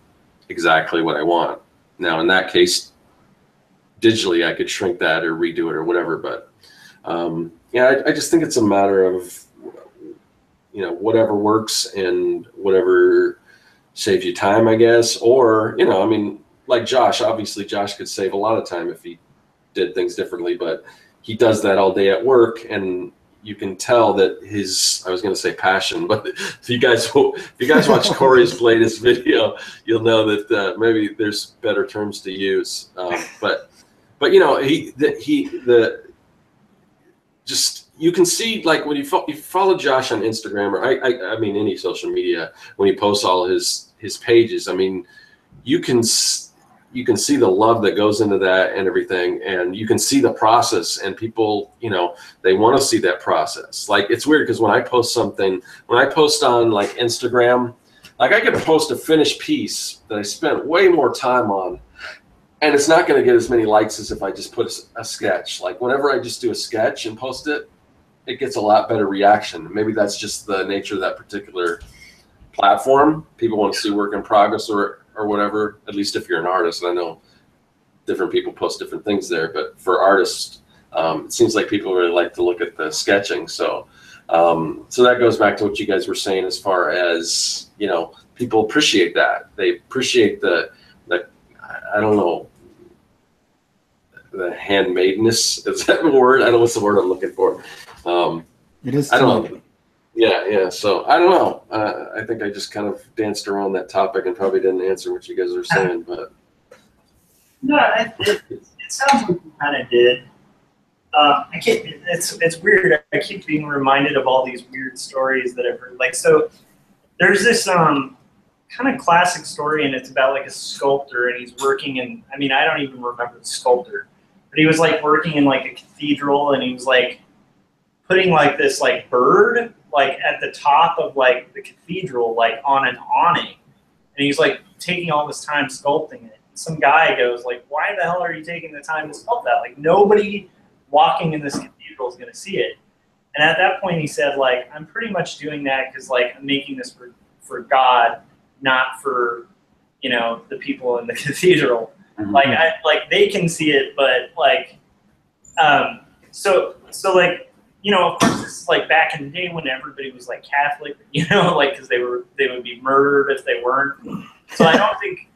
exactly what I want. Now in that case, digitally I could shrink that or redo it or whatever. But yeah, I just think it's a matter of, you know, whatever works and whatever saves you time, I guess. Or, you know, I mean, like Josh, obviously Josh could save a lot of time if he did things differently, but he does that all day at work, and you can tell that his, I was going to say passion, but if you guys watch Cory's latest video, you'll know that maybe there's better terms to use. But you know, just, you can see, like when you follow Josh on Instagram, or I mean any social media, when he posts all his pages, I mean, you can see the love that goes into that and everything, and you can see the process, and people, you know, they want to see that process. Like, it's weird because when I post something, when I post on like Instagram, like I could post a finished piece that I spent way more time on, and it's not going to get as many likes as if I just put a sketch. Like, whenever I just do a sketch and post it, it gets a lot better reaction. Maybe that's just the nature of that particular platform. People want to see work in progress or whatever, at least if you're an artist. And I know different people post different things there, but for artists, it seems like people really like to look at the sketching. So so that goes back to what you guys were saying as far as, you know, people appreciate that. They appreciate the I don't know, the handmadeness. Is that the word? I don't know what's the word I'm looking for. It is. I don't know. Yeah. So I don't know. I think I just kind of danced around that topic and probably didn't answer what you guys are saying. But no, it sounds like you kind of did. It's weird. I keep being reminded of all these weird stories that I've heard. Like, so there's this kind of classic story, and it's about like a sculptor, and he's working in, I mean, I don't even remember the sculptor, but he was like working in like a cathedral, and he was like putting like this like bird like at the top of like the cathedral, like on an awning, and he's like taking all this time sculpting it. Some guy goes like, why the hell are you taking the time to sculpt that? Like, nobody walking in this cathedral is going to see it. And at that point he said, like, I'm pretty much doing that because like I'm making this for God, not for, you know, the people in the cathedral. Mm-hmm. Like they can see it, but like so like, you know, of course this is like back in the day when everybody was like Catholic, you know, like because they would be murdered if they weren't. So I don't think,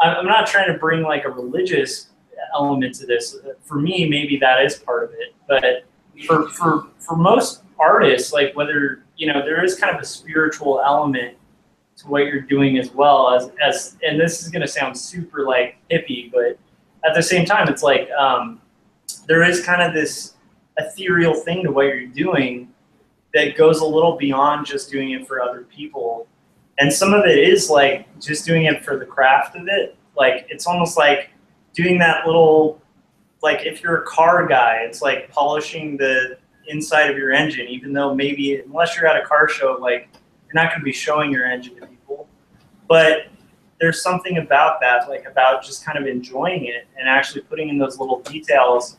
I'm not trying to bring like a religious element to this. For me, maybe that is part of it, but for most artists, like whether, you know, there is kind of a spiritual element to what you're doing as well as and this is going to sound super like hippie, but at the same time, it's like there is kind of this ethereal thing to what you're doing that goes a little beyond just doing it for other people. And some of it is like just doing it for the craft of it. Like, it's almost like doing that little, like if you're a car guy, it's like polishing the inside of your engine, even though maybe, unless you're at a car show, like you're not going to be showing your engine to people. But there's something about that, like about just kind of enjoying it and actually putting in those little details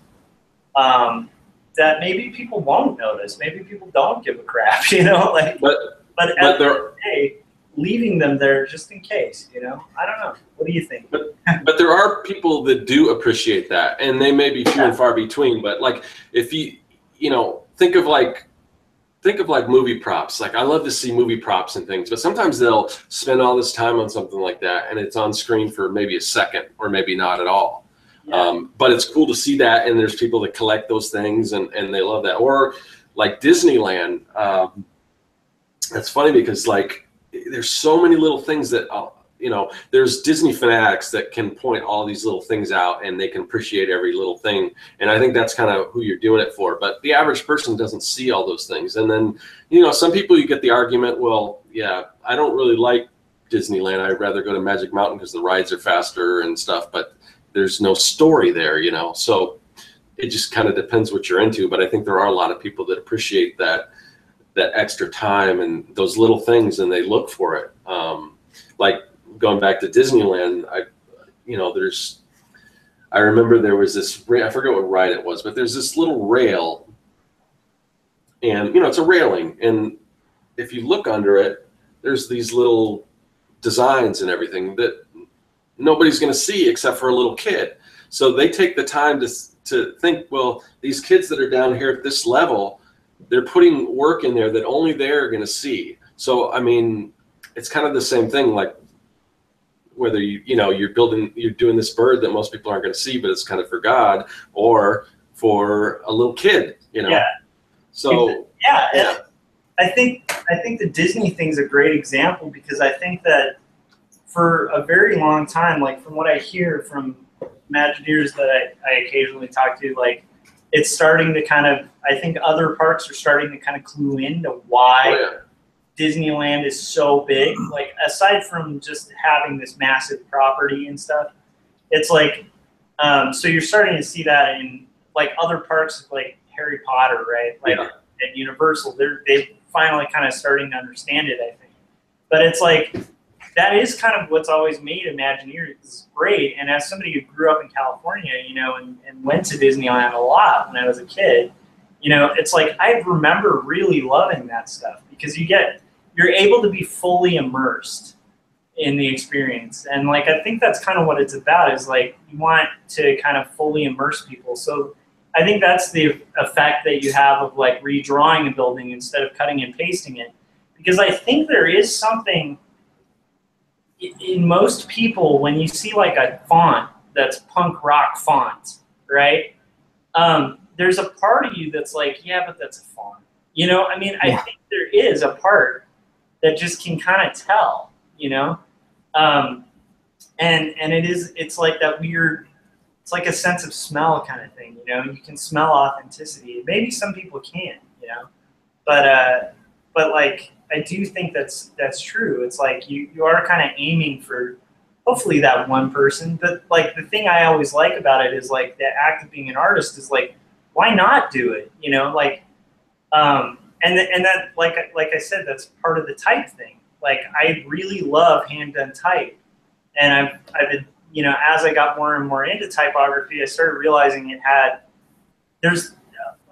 that maybe people won't notice. Maybe people don't give a crap, you know? Like, but at the end of the day, leaving them there just in case, you know? I don't know. What do you think? But there are people that do appreciate that, and they may be few and far between. But like, if you know, think of like movie props. Like I love to see movie props and things, but sometimes they'll spend all this time on something like that and it's on screen for maybe a second or maybe not at all. Yeah. But it's cool to see that, and there's people that collect those things and they love that. Or like Disneyland, that's funny because like there's so many little things that you know, there's Disney fanatics that can point all these little things out and they can appreciate every little thing. And I think that's kind of who you're doing it for. But the average person doesn't see all those things. And then, you know, some people you get the argument, well, yeah, I don't really like Disneyland. I'd rather go to Magic Mountain because the rides are faster and stuff, but there's no story there, you know. So it just kind of depends what you're into. But I think there are a lot of people that appreciate that extra time and those little things, and they look for it. Like, going back to Disneyland, I remember there was this, I forget what ride it was, but there's this little rail, and you know, it's a railing, and if you look under it, there's these little designs and everything that nobody's going to see except for a little kid. So they take the time to think, well, these kids that are down here at this level, they're putting work in there that only they're going to see. So I mean, it's kind of the same thing, like whether you're doing this bird that most people aren't going to see, but it's kind of for God or for a little kid, you know. Yeah. So yeah. I think the Disney thing's a great example, because I think that for a very long time, like from what I hear from Imagineers that I occasionally talk to, like it's starting to kind of, I think other parks are starting to kind of clue into why Disneyland is so big. Like aside from just having this massive property and stuff, it's like, so you're starting to see that in like other parks like Harry Potter, right? Like at Universal, they finally kind of starting to understand it, I think. But it's like, that is kind of what's always made Imagineers great. And as somebody who grew up in California, you know, and went to Disneyland a lot when I was a kid, you know, it's like I remember really loving that stuff, because you're able to be fully immersed in the experience. And like, I think that's kind of what it's about, is like, you want to kind of fully immerse people. So I think that's the effect that you have of like redrawing a building instead of cutting and pasting it. Because I think there is something in most people, when you see like a font that's punk rock font, right? There's a part of you that's like, yeah, but that's a font. You know, I mean, I think there is a part that just can kind of tell, you know? And it's like that weird, it's like a sense of smell kind of thing, you know? You can smell authenticity. Maybe some people can't, you know? But like, I do think that's true. It's like you are kind of aiming for hopefully that one person. But like the thing I always like about it is like the act of being an artist is like, why not do it? You know, like, and that like I said, that's part of the type thing. Like I really love hand done type, and I've been, you know, as I got more and more into typography, I started realizing there's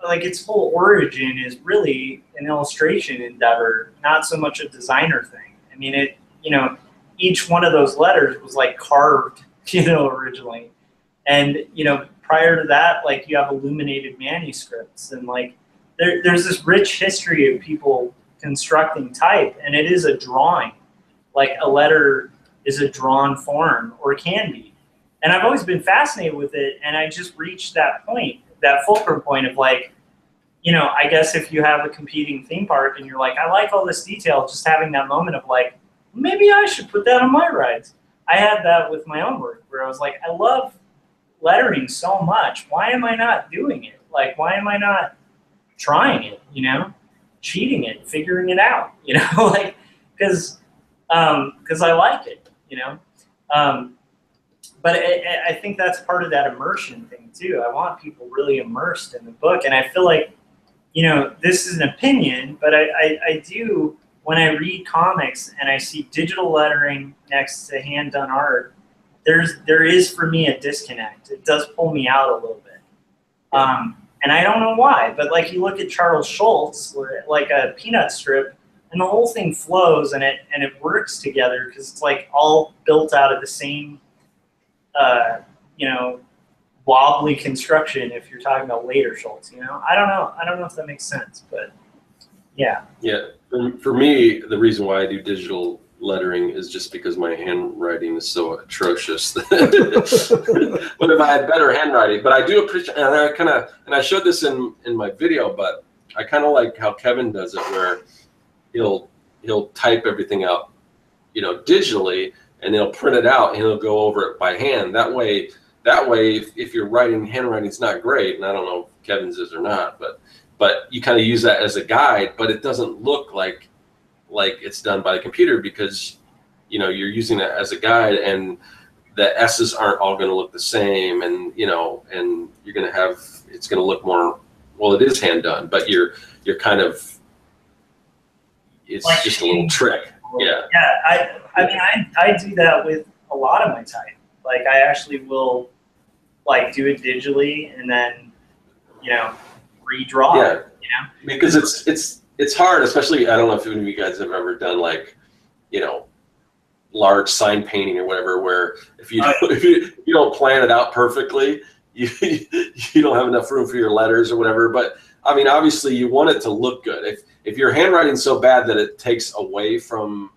like its whole origin is really an illustration endeavor, not so much a designer thing. I mean, you know, each one of those letters was like carved, you know, originally. And, you know, prior to that, like you have illuminated manuscripts, and like there's this rich history of people constructing type, and it is a drawing. Like a letter is a drawn form, or can be. And I've always been fascinated with it, and I just reached that point, that fulcrum point of like, you know, I guess if you have a competing theme park and you're like, I like all this detail, just having that moment of like, maybe I should put that on my rides. I had that with my own work, where I was like, I love lettering so much. Why am I not doing it? Like, why am I not trying it, you know, cheating it, figuring it out, you know, like, because I like it, you know. But I think that's part of that immersion thing too. I want people really immersed in the book. And I feel like, you know, this is an opinion, but I do, when I read comics and I see digital lettering next to hand-done art, there is for me a disconnect. It does pull me out a little bit. And I don't know why, but like you look at Charles Schultz, like a peanut strip, and the whole thing flows and it works together, because it's like all built out of the same, you know, wobbly construction if you're talking about later Schultz. You know, I don't know if that makes sense, but yeah. Yeah, for me, the reason why I do digital lettering is just because my handwriting is so atrocious. But if I had better handwriting, but I do appreciate, and I showed this in my video, but I kind of like how Kevin does it, where he'll type everything out, you know, digitally, and he'll print it out and he'll go over it by hand. That way, if your handwriting's not great, and I don't know if Kevin's is or not, but you kind of use that as a guide, but it doesn't look like it's done by the computer, because, you know, you're using it as a guide, and the S's aren't all going to look the same, and, you know, and you're going to have, it's going to look more, well, it is hand done, but you're kind of, it's like, just a little trick. Yeah. Yeah. I mean, I do that with a lot of my type. Like, I actually will like do it digitally and then, you know, redraw it, you know? Because it's hard, especially, I don't know if any of you guys have ever done, like, you know, large sign painting or whatever, where if you don't plan it out perfectly, you don't have enough room for your letters or whatever. But I mean, obviously you want it to look good. If your handwriting's so bad that it takes away from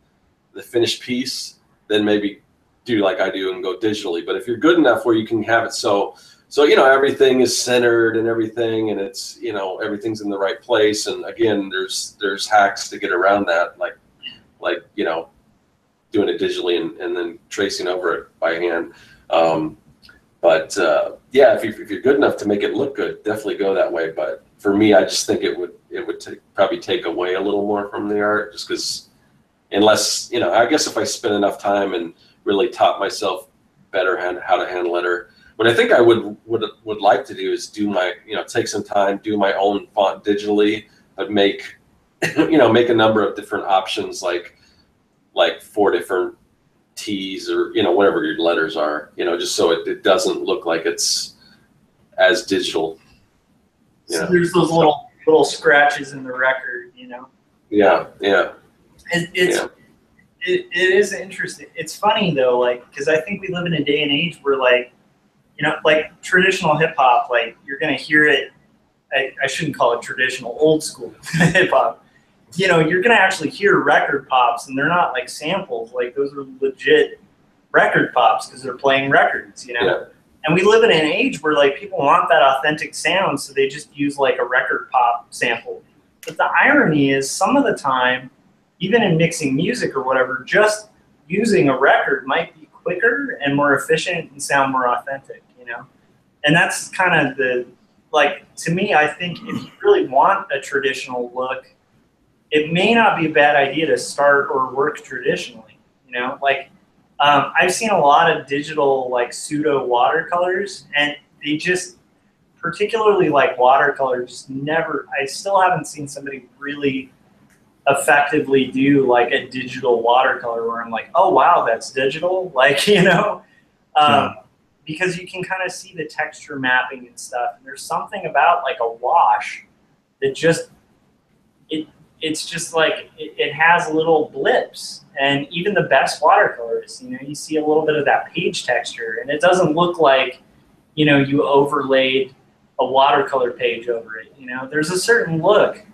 the finished piece, then maybe do like I do and go digitally. But if you're good enough where you can have it so you know, everything is centered and everything, and it's, you know, everything's in the right place. And again, there's hacks to get around that, like you know, doing it digitally and then tracing over it by hand. Yeah, if you're good enough to make it look good, definitely go that way. But for me, I just think it would probably take away a little more from the art, just because, unless, you know, I guess if I spend enough time and really taught myself better how to hand letter. What I think I would like to do is do my, you know, take some time, do my own font digitally, but make, you know, make a number of different options, like 4 different T's, or, you know, whatever your letters are, you know, just so it doesn't look like it's as digital. So there's those little scratches in the record, you know? Yeah, yeah. It is interesting. It's funny though, like, because I think we live in a day and age where, like, you know, like traditional hip hop, like, you're gonna hear it. I shouldn't call it traditional, old school hip hop. You know, you're gonna actually hear record pops, and they're not like samples. Like, those are legit record pops because they're playing records. You know, yeah. And we live in an age where, like, people want that authentic sound, so they just use like a record pop sample. But the irony is, some of the time, even in mixing music or whatever, just using a record might be quicker and more efficient and sound more authentic, you know? And that's kind of the, like, to me, I think if you really want a traditional look, it may not be a bad idea to start or work traditionally, you know? Like, I've seen a lot of digital, like, pseudo watercolors, and they just, particularly like watercolor, just never, I still haven't seen somebody really effectively do like a digital watercolor where I'm like, oh wow, that's digital, like, you know, because you can kind of see the texture mapping and stuff. And there's something about like a wash that just, it's just like, it has little blips. And even the best watercolors, you know, you see a little bit of that page texture, and it doesn't look like, you know, you overlaid a watercolor page over it. You know, there's a certain look.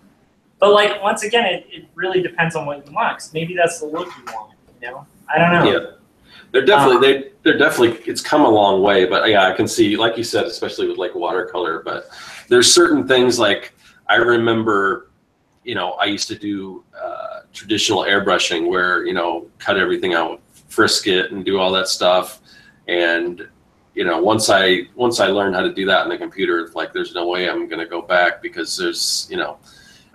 But, like, once again, it really depends on what you want. 'Cause maybe that's the look you want, you know? I don't know. Yeah. They're definitely, it's come a long way, but yeah, I can see, like you said, especially with like watercolor, but there's certain things, like, I remember, you know, I used to do traditional airbrushing where, you know, cut everything out, frisk it and do all that stuff. And, you know, once I learned how to do that on the computer, like, there's no way I'm going to go back, because there's, you know,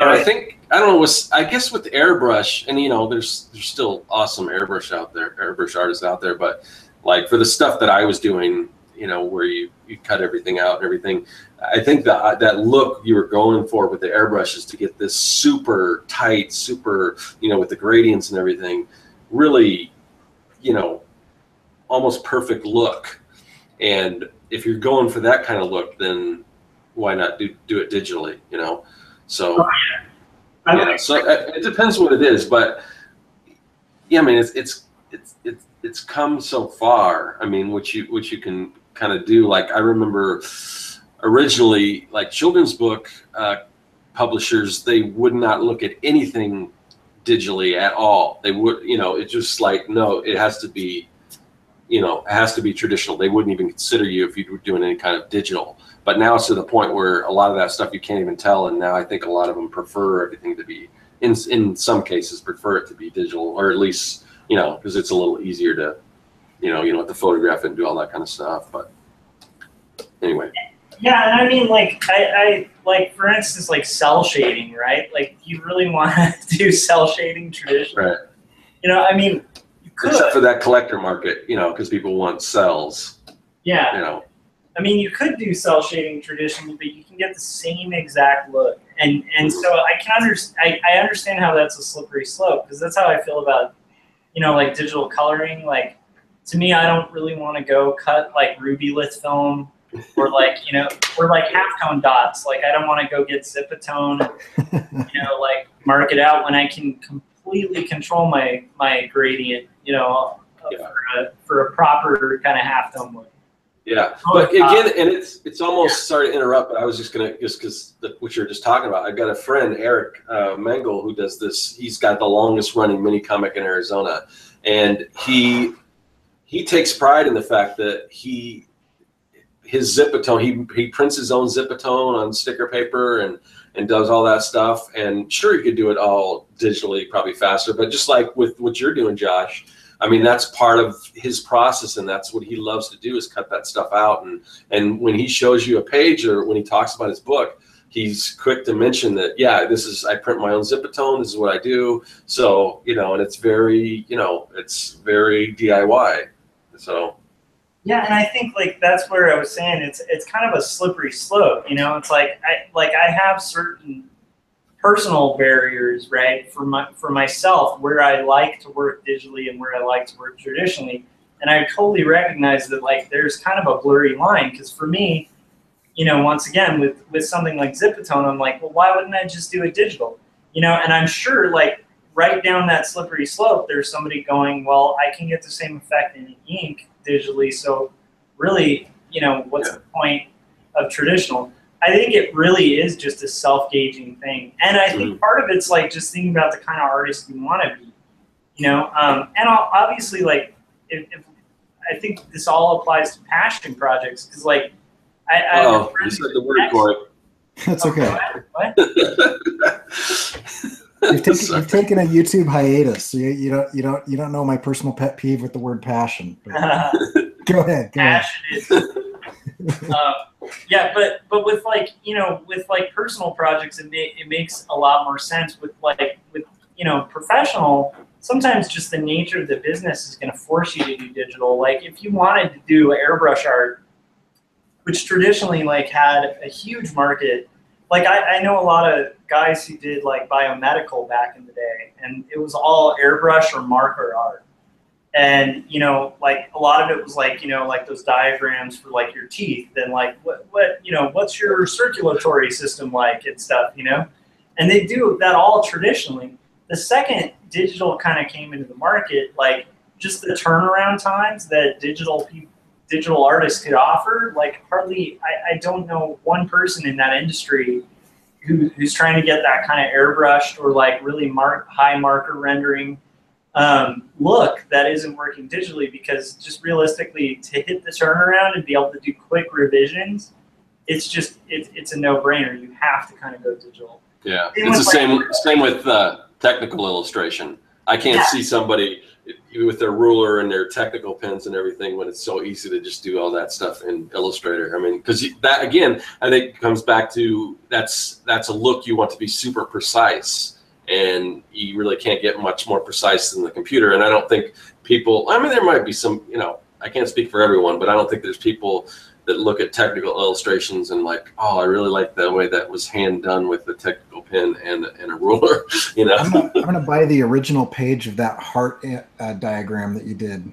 and I think, I don't know, I guess with airbrush, and, you know, there's still awesome airbrush artists out there, but like for the stuff that I was doing, you know, where you cut everything out and everything, I think that look you were going for with the airbrush is to get this super tight, super, you know, with the gradients and everything, really, you know, almost perfect look. And if you're going for that kind of look, then why not do it digitally, you know? So, yeah, so it depends what it is, but yeah, I mean, it's come so far. I mean, which you can kind of do. Like I remember originally, like children's book publishers, they would not look at anything digitally at all. They would, it's just like, no, it has to be, it has to be traditional. They wouldn't even consider you if you were doing any kind of digital. But now it's to the point where a lot of that stuff you can't even tell. And now I think a lot of them prefer everything to be, in some cases, prefer it to be digital, or at least, because it's a little easier to, to photograph it and do all that kind of stuff. But anyway. Yeah, and I mean, like, I like, for instance, like cell shading, right? Like, you really want to do cell shading traditionally? Right. I mean, you could. Except for that collector market, because people want cells. Yeah. I mean, you could do cell shading traditionally, but you can get the same exact look. And so I understand how that's a slippery slope, because that's how I feel about, like digital coloring. Like, to me, I don't really want to go cut like ruby lith film or like, or like halftone dots. Like, I don't want to go get Zipatone, like mark it out when I can completely control my gradient, for a proper kind of halftone look. Yeah, but again, and it's almost, sorry to interrupt, but I was just because what you're just talking about, I've got a friend, Eric Mengel, who does this. He's got the longest running mini comic in Arizona, and he takes pride in the fact that his Zipatone, he prints his own Zipatone on sticker paper and does all that stuff. And sure, you could do it all digitally, probably faster, but just like with what you're doing, Josh, I mean, that's part of his process, and that's what he loves to do, is cut that stuff out. And when he shows you a page or when he talks about his book, he's quick to mention that, I print my own Zipatone, this is what I do. So, and it's very, it's very DIY. So. Yeah, and I think like that's where I was saying it's kind of a slippery slope. It's like I have certain personal barriers, right, for myself, where I like to work digitally and where I like to work traditionally. And I totally recognize that like there's kind of a blurry line, because for me, once again, with something like Zipatone, I'm like, well, why wouldn't I just do it digital? And I'm sure like right down that slippery slope, there's somebody going, well, I can get the same effect in ink digitally, so really, what's the point of traditional? I think it really is just a self-gauging thing. And I think part of it's like just thinking about the kind of artist you want to be, and obviously like, if I think this all applies to passion projects, because like, you said the word, Cory. That's okay. What? You've taken a YouTube hiatus, so you don't know my personal pet peeve with the word passion. Go ahead. Passion is. Yeah, but with like with like personal projects, it makes a lot more sense. With professional, sometimes just the nature of the business is going to force you to do digital. Like if you wanted to do airbrush art, which traditionally like had a huge market. Like I know a lot of guys who did like biomedical back in the day, and it was all airbrush or marker art. And, like a lot of it was like, like those diagrams for like your teeth and like what's your circulatory system like and stuff, and they do that all traditionally. The second digital kind of came into the market, like just the turnaround times that digital artists could offer, like hardly, I don't know one person in that industry who's trying to get that kind of airbrushed or like really high marker rendering look that isn't working digitally, because just realistically to hit the turnaround and be able to do quick revisions, it's a no-brainer. You have to kind of go digital. Yeah, it's the same with technical illustration. I can't see somebody with their ruler and their technical pens and everything when it's so easy to just do all that stuff in Illustrator. I mean, because that, again, I think comes back to that's a look you want to be super precise, and you really can't get much more precise than the computer. And I don't think people, I mean, there might be some, I can't speak for everyone, but I don't think there's people that look at technical illustrations and like, oh, I really like the way that was hand done with the technical pen and a ruler, I'm gonna buy the original page of that heart diagram that you did.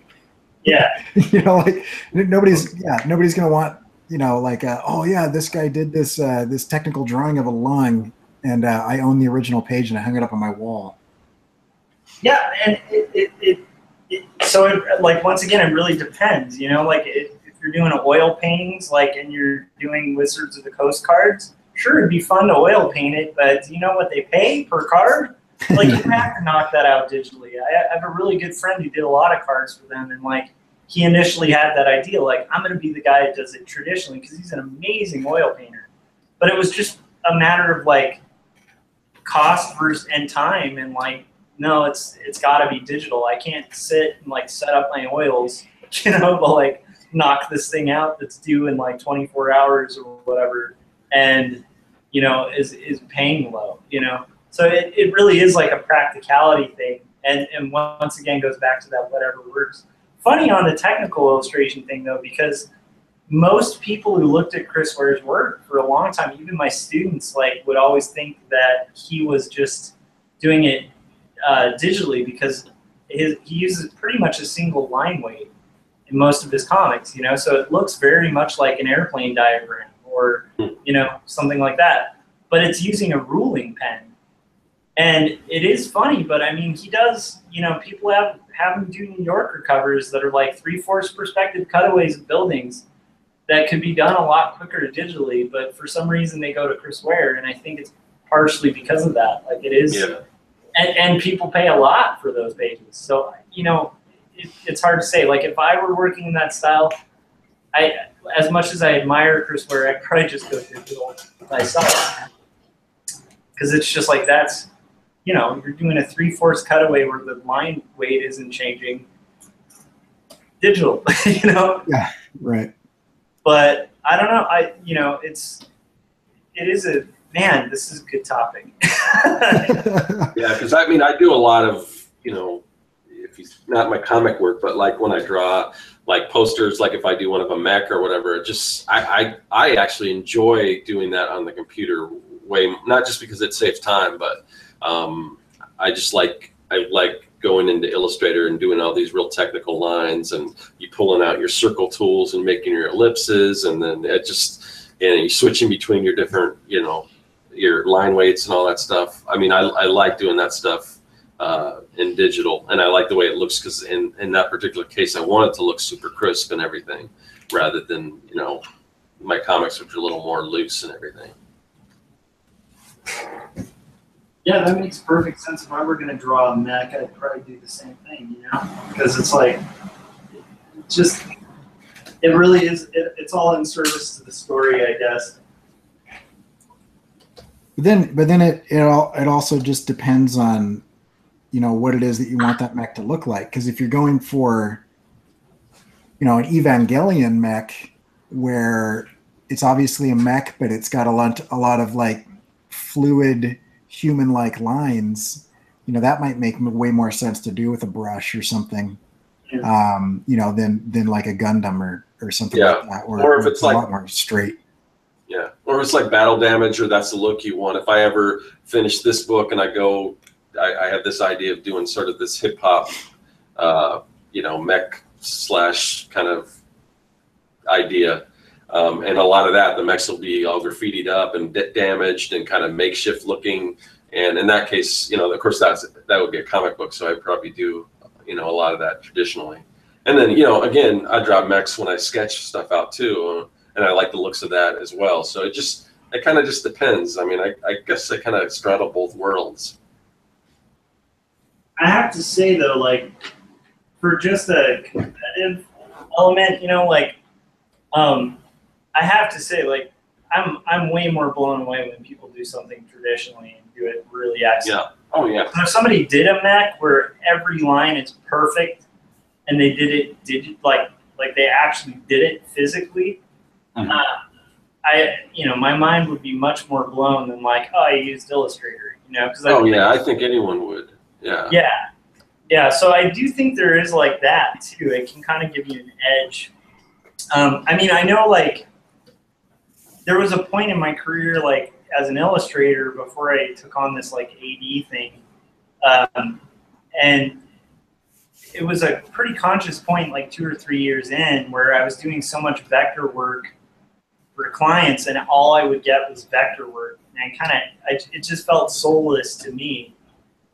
Yeah. Like nobody's gonna want, oh yeah, this guy did this this technical drawing of a lung, and I own the original page and I hung it up on my wall. Yeah, and so like once again, it really depends. Like if you're doing oil paintings, like, and you're doing Wizards of the Coast cards, sure, it'd be fun to oil paint it, but do you know what they pay per card? Like, you have to knock that out digitally. I have a really good friend who did a lot of cards for them, and like, he initially had that idea, like, I'm going to be the guy that does it traditionally, because he's an amazing oil painter. But it was just a matter of like cost versus and time, and like, no, it's got to be digital. I can't sit and like set up my oils, you know, but like knock this thing out that's due in like 24 hours or whatever, and you know, is paying low, you know. So it really is like a practicality thing, and once again goes back to that whatever works. Funny on the technical illustration thing though, because most people who looked at Chris Ware's work for a long time, even my students, like, would always think that he was just doing it digitally, because he uses pretty much a single line weight in most of his comics, you know, so it looks very much like an airplane diagram or, you know, something like that, but it's using a ruling pen. And it is funny, but I mean, he does, you know, people have him do New Yorker covers that are like 3/4 perspective cutaways of buildings that could be done a lot quicker digitally, but for some reason they go to Chris Ware, and I think it's partially because of that. Like, it is, yeah. And people pay a lot for those pages. So, you know, it's hard to say. Like, if I were working in that style, as much as I admire Chris Ware, I'd probably just go digital myself. Because it's just like, that's, you know, you're doing a 3/4 cutaway where the line weight isn't changing. Digital, you know? Yeah, right. But I don't know. You know, it is a, man, this is a good topic. Yeah, because I mean, I do a lot of, you know, if he's not my comic work, but like when I draw like posters, like if I do one of a mech or whatever, it just, I actually enjoy doing that on the computer way, not just because it saves time, but I like going into Illustrator and doing all these real technical lines, and you pulling out your circle tools and making your ellipses, and then it just, and you switching between your different, you know, your line weights and all that stuff. I mean, I like doing that stuff in digital, and I like the way it looks, because in that particular case, I want it to look super crisp and everything, rather than, you know, my comics, which are a little more loose and everything. Yeah, that makes perfect sense. If I were going to draw a mech, I'd probably do the same thing, you know? Because it's like, just, it really is, it's all in service to the story, I guess. But then it also just depends on, you know, what it is that you want that mech to look like. Because if you're going for, you know, an Evangelion mech where it's obviously a mech, but it's got a lot of like fluid human-like lines, you know, that might make way more sense to do with a brush or something, Yeah. You know, than like a Gundam or something Yeah. like that, or if it's a like lot more straight. Yeah, or if it's like battle damage, or that's the look you want. If I ever finish this book and I have this idea of doing sort of this hip hop, you know, mech / kind of idea. And a lot of that, the mechs will be all graffitied up and damaged and kind of makeshift looking. And in that case, you know, of course, that would be a comic book, so I'd probably do, you know, a lot of that traditionally. And then, you know, again, I draw mechs when I sketch stuff out too, and I like the looks of that as well. So it kind of just depends. I mean, I guess I kind of straddle both worlds. I have to say though, like, for just a competitive element, you know, like, I have to say, like, I'm way more blown away when people do something traditionally and do it really excellent. Yeah. Oh yeah. So if somebody did a mech where every line is perfect, and they did it like they actually did it physically, you know, my mind would be much more blown than like, oh, I used Illustrator, you know? Cause I think anyone would. Yeah. Yeah. Yeah. So I do think there is like that too. It can kind of give you an edge. I mean, I know, like, there was a point in my career, like, as an illustrator before I took on this, like, AD thing. And it was a pretty conscious point, like 2 or 3 years in, where I was doing so much vector work for clients, and all I would get was vector work. And it just felt soulless to me.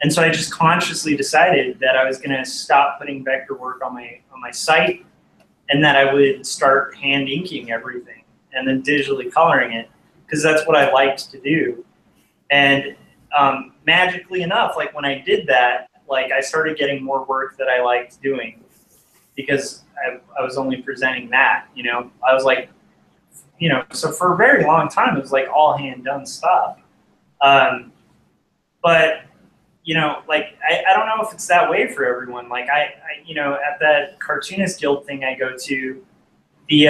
And so I just consciously decided that I was going to stop putting vector work on my site, and that I would start hand inking everything and then digitally coloring it, because that's what I liked to do. And magically enough, like when I did that, like I started getting more work that I liked doing, because I was only presenting that, you know. I was like, you know, so for a very long time it was like all hand done stuff. But you know, like I don't know if it's that way for everyone. Like I you know, at that cartoonist guild thing I go to, the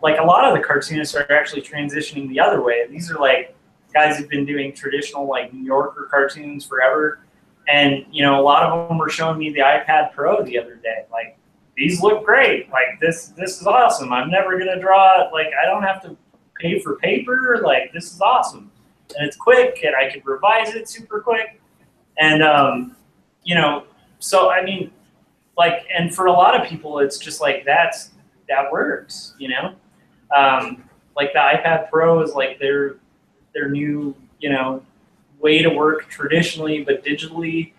like a lot of the cartoonists are actually transitioning the other way. These are like guys who've been doing traditional like New Yorker cartoons forever. And, you know, a lot of them were showing me the iPad Pro the other day. Like, these look great. Like, this is awesome. I'm never going to draw it. Like, I don't have to pay for paper. Like, this is awesome. And it's quick, and I can revise it super quick. And, you know, so, I mean, like, and for a lot of people, it's just like, that works, you know? Like, the iPad Pro is like their new, you know, way to work traditionally but digitally.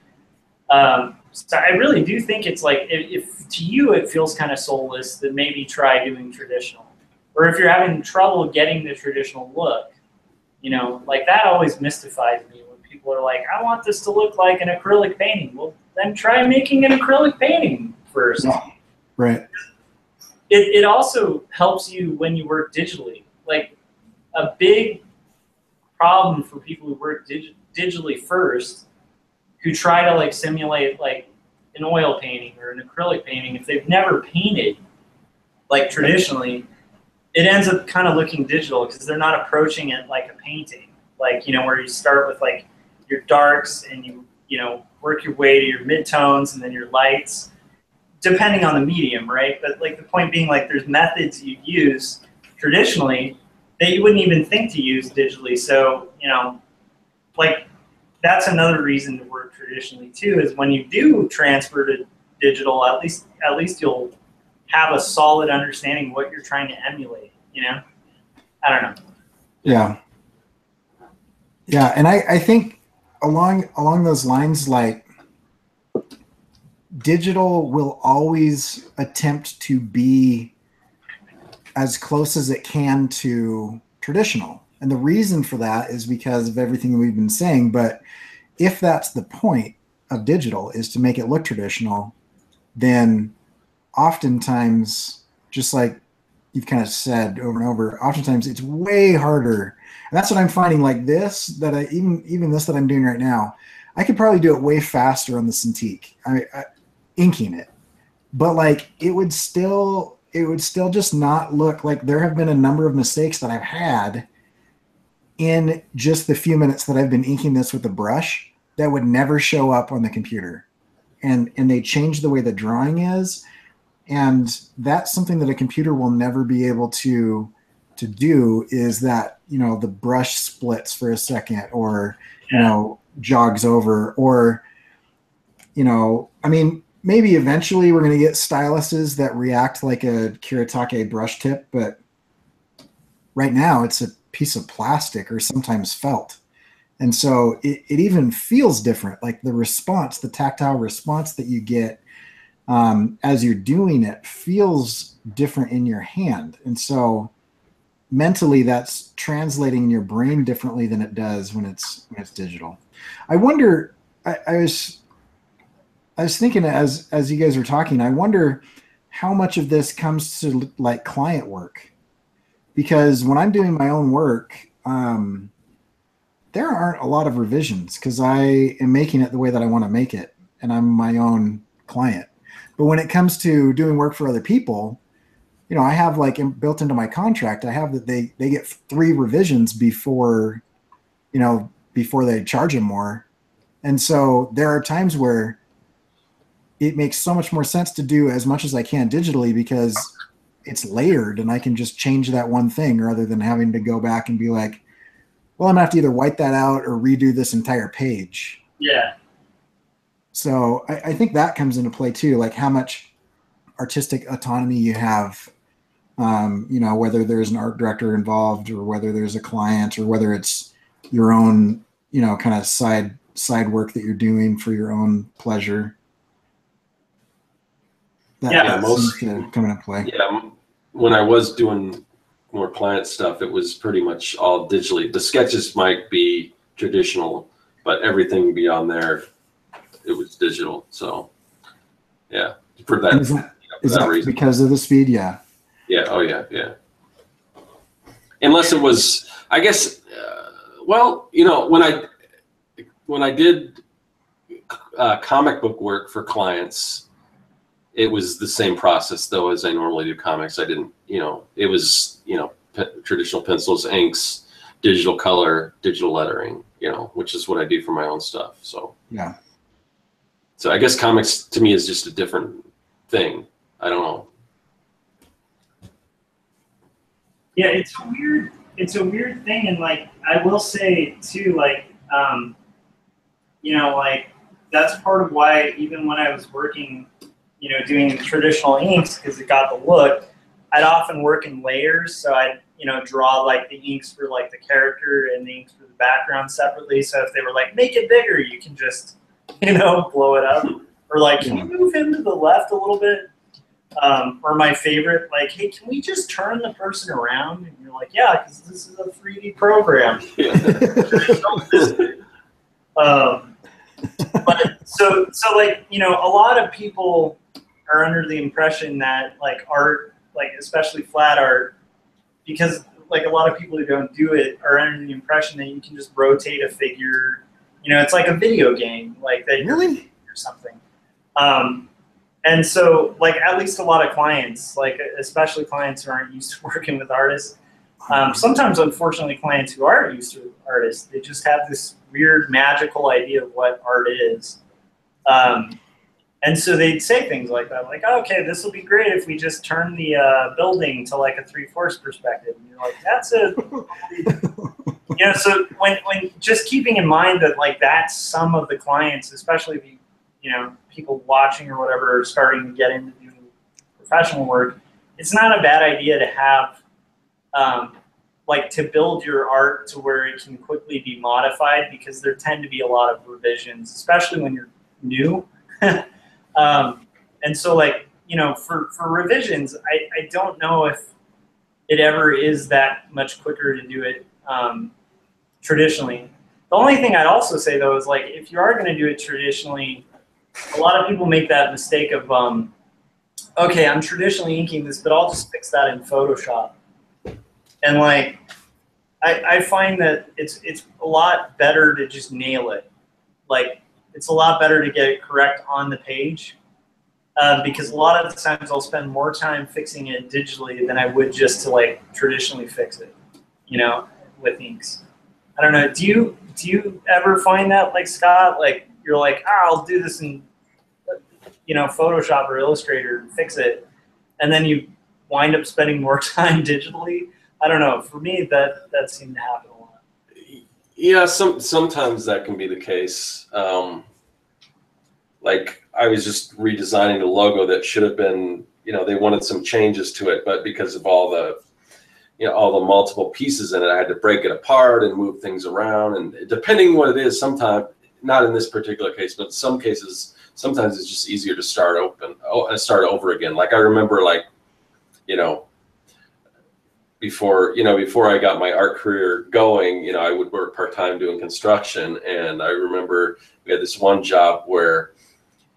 So I really do think it's like, if to you it feels kind of soulless, then maybe try doing traditional. Or if you're having trouble getting the traditional look, you know, like that always mystifies me when people are like, I want this to look like an acrylic painting. Well, then try making an acrylic painting first. Yeah. Right. It also helps you when you work digitally. Like a big problem for people who work digitally first, who try to like simulate like an oil painting or an acrylic painting, if they've never painted like traditionally, it ends up kind of looking digital because they're not approaching it like a painting. Like, you know, where you start with like your darks and you know, work your way to your midtones and then your lights, depending on the medium, right? But like the point being, like there's methods you use traditionally that you wouldn't even think to use digitally. So, you know, like that's another reason to work traditionally too, is when you do transfer to digital, at least you'll have a solid understanding of what you're trying to emulate, you know? I don't know. Yeah. Yeah, and I think along those lines, like digital will always attempt to be as close as it can to traditional. And the reason for that is because of everything we've been saying. But if that's the point of digital, is to make it look traditional, then oftentimes, just like you've kind of said over and over, oftentimes it's way harder. And that's what I'm finding, like this, that I even this that I'm doing right now, I could probably do it way faster on the Cintiq, inking it. But like it would still just not look like. There have been a number of mistakes that I've had in just the few minutes that I've been inking this with a brush that would never show up on the computer. And they change the way the drawing is. And that's something that a computer will never be able to do, is that, you know, the brush splits for a second, or, you know, jogs over, or, you know, I mean, maybe eventually we're going to get styluses that react like a Kuretake brush tip, but right now it's a piece of plastic or sometimes felt. And so it even feels different. Like the response, the tactile response that you get as you're doing it feels different in your hand. And so mentally that's translating in your brain differently than it does when it's digital. I wonder, I was thinking as you guys were talking, I wonder how much of this comes to like client work, because when I'm doing my own work, there aren't a lot of revisions because I am making it the way that I want to make it, and I'm my own client. But when it comes to doing work for other people, you know, I have like built into my contract, I have that they get 3 revisions before they charge them more. And so there are times where it makes so much more sense to do as much as I can digitally, because it's layered and I can just change that one thing, rather than having to go back and be like, well, I'm gonna have to either wipe that out or redo this entire page. Yeah. So I think that comes into play too, like how much artistic autonomy you have, you know, whether there's an art director involved or whether there's a client or whether it's your own, you know, kind of side work that you're doing for your own pleasure. that seems to come into play. Yeah, when I was doing more client stuff, it was pretty much all digitally. The sketches might be traditional, but everything beyond there, it was digital. So, yeah, for that, is that reason. Because of the speed? Yeah. Yeah. Oh, yeah. Yeah. Unless it was, I guess. Well, you know, when I did comic book work for clients, it was the same process though as I normally do comics. I didn't, you know, it was, you know, traditional pencils, inks, digital color, digital lettering, you know, which is what I do for my own stuff. So yeah. So I guess comics to me is just a different thing. I don't know. Yeah, it's weird. It's a weird thing, and like I will say too, like you know, like that's part of why even when I was working, you know, doing traditional inks because it got the look, I'd often work in layers. So I'd, you know, draw like the inks for like the character and the inks for the background separately. So if they were like, make it bigger, you can just, you know, blow it up. Or like, can you move him to the left a little bit? Or my favorite, like, hey, can we just turn the person around? And you're like, yeah, because this is a 3D program. But so like, you know, a lot of people are under the impression that like art, like especially flat art, because like a lot of people who don't do it are under the impression that you can just rotate a figure. You know, it's like a video game, like that really or something. And so like at least a lot of clients, like especially clients who aren't used to working with artists, sometimes unfortunately clients who are used to artists, they just have this weird magical idea of what art is. And so they'd say things like that, like, oh, okay, this will be great if we just turn the building to like a 3/4 perspective. And you're like, that's a, you know, so when just keeping in mind that like that's some of the clients, especially if you know, people watching or whatever are starting to get into doing professional work, it's not a bad idea to have, like to build your art to where it can quickly be modified because there tend to be a lot of revisions, especially when you're new. And so like, you know, for revisions, I don't know if it ever is that much quicker to do it traditionally. The only thing I'd also say though is like, if you are going to do it traditionally, a lot of people make that mistake of, okay, I'm traditionally inking this, but I'll just fix that in Photoshop. And like, I find that it's a lot better to just nail it. Like, it's a lot better to get it correct on the page because a lot of the times I'll spend more time fixing it digitally than I would just to like traditionally fix it, you know, with inks. I don't know. Do you ever find that, like Scott, like you're like, I'll do this in, you know, Photoshop or Illustrator and fix it, and then you wind up spending more time digitally? I don't know. For me, that seemed to happen a lot. Yeah, sometimes that can be the case. Like I was just redesigning the logo that should have been, you know, they wanted some changes to it, but because of all the, you know, all the multiple pieces in it, I had to break it apart and move things around. And depending what it is, sometimes, not in this particular case, but in some cases, sometimes it's just easier to start over again. Like I remember, like, you know, before I got my art career going, you know, I would work part-time doing construction. And I remember we had this one job where,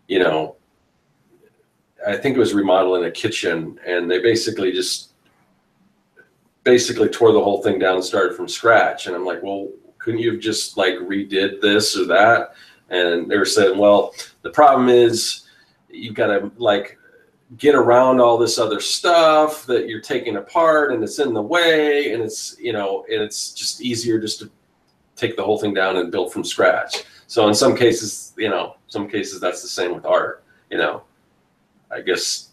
you know, I think it was remodeling a kitchen, and they basically tore the whole thing down and started from scratch. And I'm like, well, couldn't you have just like redid this or that? And they were saying, well, the problem is you've got to like get around all this other stuff that you're taking apart, and it's in the way, and it's, you know, and it's just easier just to take the whole thing down and build from scratch. So in some cases, you know, that's the same with art, you know. I guess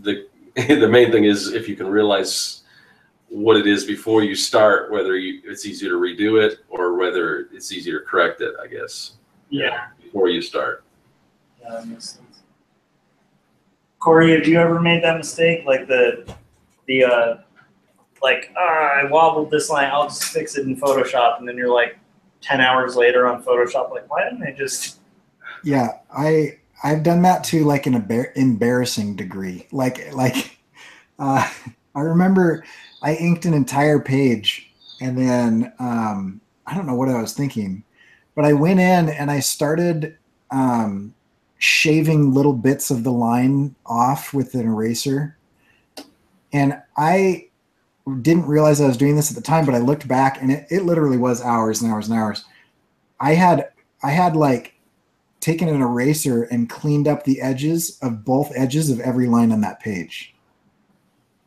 the main thing is if you can realize what it is before you start, whether it's easier to redo it or whether it's easier to correct it, I guess. Yeah. Before you start. Yeah, that makes sense. Cory, have you ever made that mistake? Like I wobbled this line, I'll just fix it in Photoshop, and then you're like 10 hours later on Photoshop, like, why didn't I just? Yeah, I I've done that to like an embarrassing degree. I remember I inked an entire page, and then I don't know what I was thinking, but I went in and I started shaving little bits of the line off with an eraser, and I didn't realize I was doing this at the time, but I looked back and it literally was hours and hours and hours. I had like taken an eraser and cleaned up the edges of both edges of every line on that page.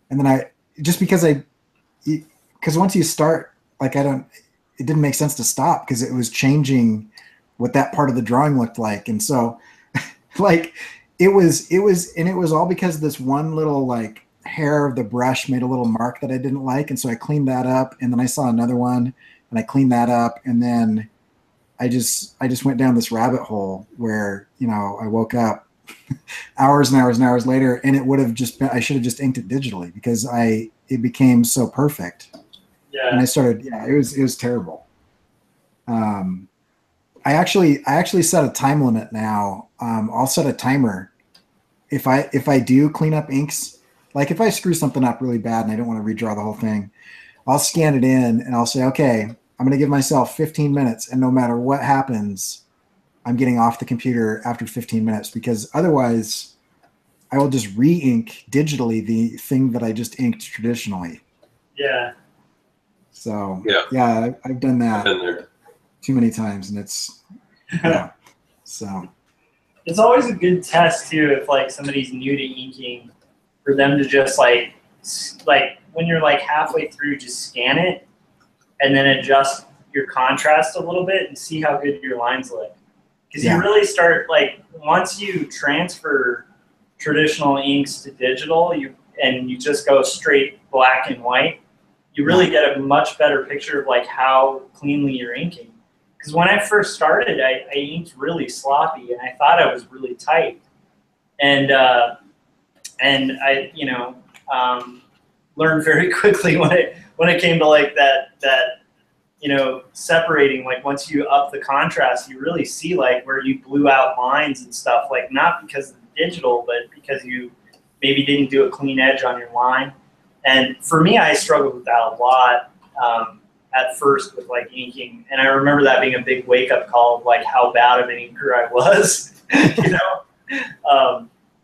And then because once you start, like, it didn't make sense to stop because it was changing what that part of the drawing looked like. And so like it was all because of this one little like hair of the brush made a little mark that I didn't like. And so I cleaned that up, and then I saw another one and I cleaned that up. And then I just went down this rabbit hole where, I woke up hours and hours and hours later, and it would have just been, I should have just inked it digitally because it became so perfect. Yeah. And I started, it was terrible. I actually set a time limit now. I'll set a timer. If I do clean up inks, like if I screw something up really bad and I don't want to redraw the whole thing, I'll scan it in and I'll say, okay, I'm going to give myself 15 minutes. And no matter what happens, I'm getting off the computer after 15 minutes, because otherwise I will just re-ink digitally the thing that I just inked traditionally. Yeah. So yeah, I've done that too many times, and it's, yeah. So it's always a good test too if like somebody's new to inking, for them to just like when you're like halfway through, just scan it and then adjust your contrast a little bit and see how good your lines look. Because you really start, like, once you transfer traditional inks to digital, and you just go straight black and white, you really get a much better picture of like how cleanly you're inking. Because when I first started, I inked really sloppy, and I thought I was really tight. And I, learned very quickly when it came to like that separating. Like once you up the contrast, you really see like where you blew out lines and stuff. Like not because of the digital, but because you maybe didn't do a clean edge on your line. And for me, I struggled with that a lot at first with like inking. And I remember that being a big wake up call of like how bad of an inker I was,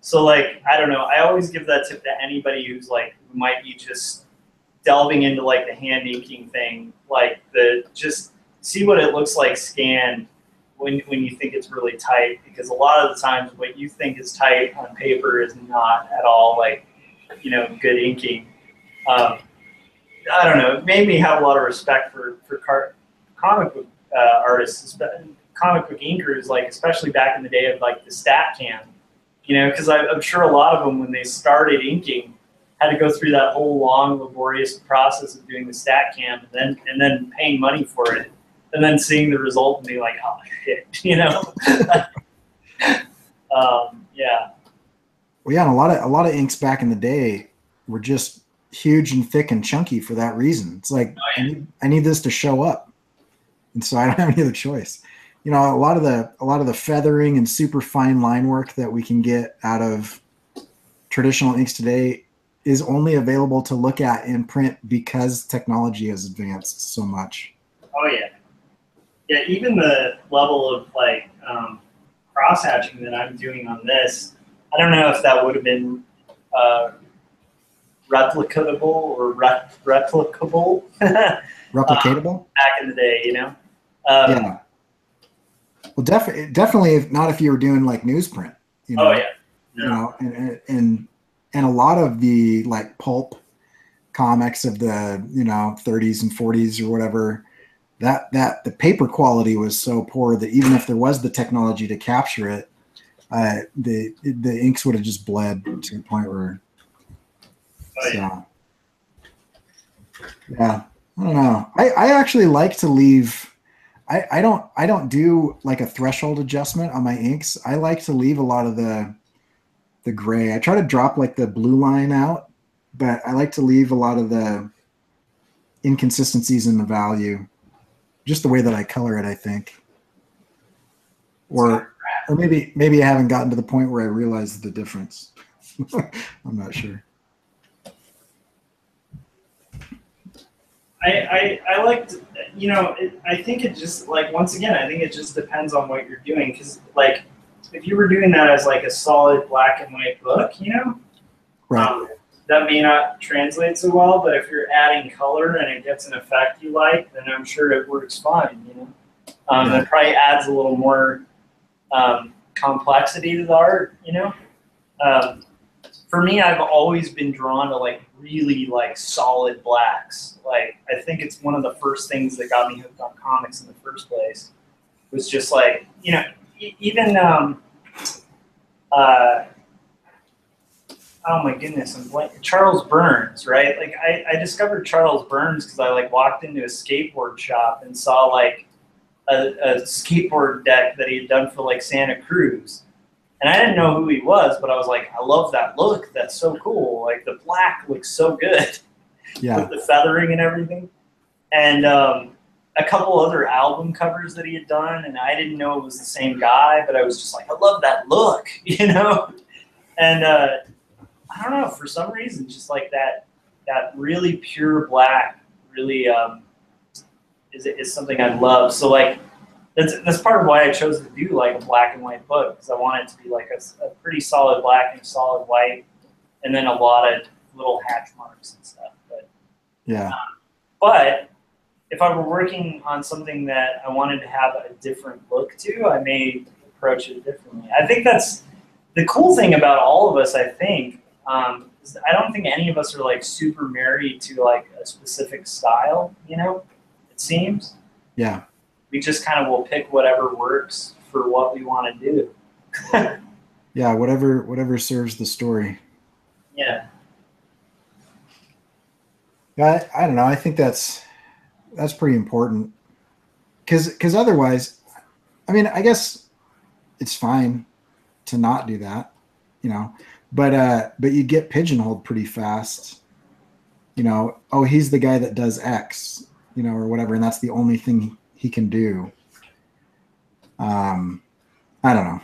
So like, I don't know, I always give that tip to anybody who might be just delving into like the hand inking thing, like just see what it looks like scanned when you think it's really tight, because a lot of the times what you think is tight on paper is not at all like, good inking. I don't know, it made me have a lot of respect for comic book artists, comic book inkers, like especially back in the day of like the stat cam. Because I'm sure a lot of them, when they started inking, had to go through that whole long, laborious process of doing the stat cam, and then paying money for it, and then seeing the result and being like, oh shit, Yeah. Well, yeah, and a lot of inks back in the day were just huge and thick and chunky for that reason. It's like, I need this to show up, and so I don't have any other choice. A lot of the feathering and super fine line work that we can get out of traditional inks today is only available to look at in print because technology has advanced so much. Oh yeah. Yeah, even the level of like cross hatching that I'm doing on this, I don't know if that would have been replicable or replicable. Replicatable? Back in the day, Yeah. Well, definitely not if you were doing like newsprint. Oh yeah. No. And a lot of the like pulp comics of the 30s and 40s or whatever, that the paper quality was so poor that even if there was the technology to capture it, the inks would have just bled to the point where. Yeah, I don't know. I actually like to leave. I don't do like a threshold adjustment on my inks. I like to leave a lot of the gray. I try to drop like the blue line out, but I like to leave a lot of the inconsistencies in the value, just the way that I color it, I think. Or Or maybe I haven't gotten to the point where I realize the difference. I'm not sure. I liked, you know, I think it just, like, once again, I think it just depends on what you're doing. Because, like, if you were doing that as, like, a solid black and white book, you know, Right. That may not translate so well. But if you're adding color and it gets an effect you like, then I'm sure it works fine, you know. And it probably adds a little more complexity to the art, you know. For me, I've always been drawn to, like, really, like, solid blacks. Like, I think it's one of the first things that got me hooked on comics in the first place. Was just like, you know, even oh my goodness, I'm blank. Charles Burns, right? Like, I discovered Charles Burns because I, like, walked into a skateboard shop and saw, like, a skateboard deck that he had done for, like, Santa Cruz. And I didn't know who he was, but I was like, I love that look. That's so cool. Like, the black looks so good. Yeah. With the feathering and everything. And a couple other album covers that he had done, and I didn't know it was the same guy, but I was just like, I love that look, you know? And I don't know, for some reason, just like that really pure black really is something I love. So, like, that's part of why I chose to do, like, a black and white book, because I want it to be like a pretty solid black and solid white, and then a lot of little hatch marks and stuff. But Yeah. But if I were working on something that I wanted to have a different look to, I may approach it differently. I think that's the cool thing about all of us, I think, is I don't think any of us are, like, super married to, like, a specific style, you know, it seems. Yeah. We just kind of will pick whatever works for what we want to do. Yeah, whatever serves the story. Yeah. Yeah, I don't know. I think that's pretty important. Because otherwise, I mean, I guess it's fine to not do that, you know. But you get pigeonholed pretty fast. You know, oh, he's the guy that does X, you know, or whatever, and that's the only thing he can do. I don't know.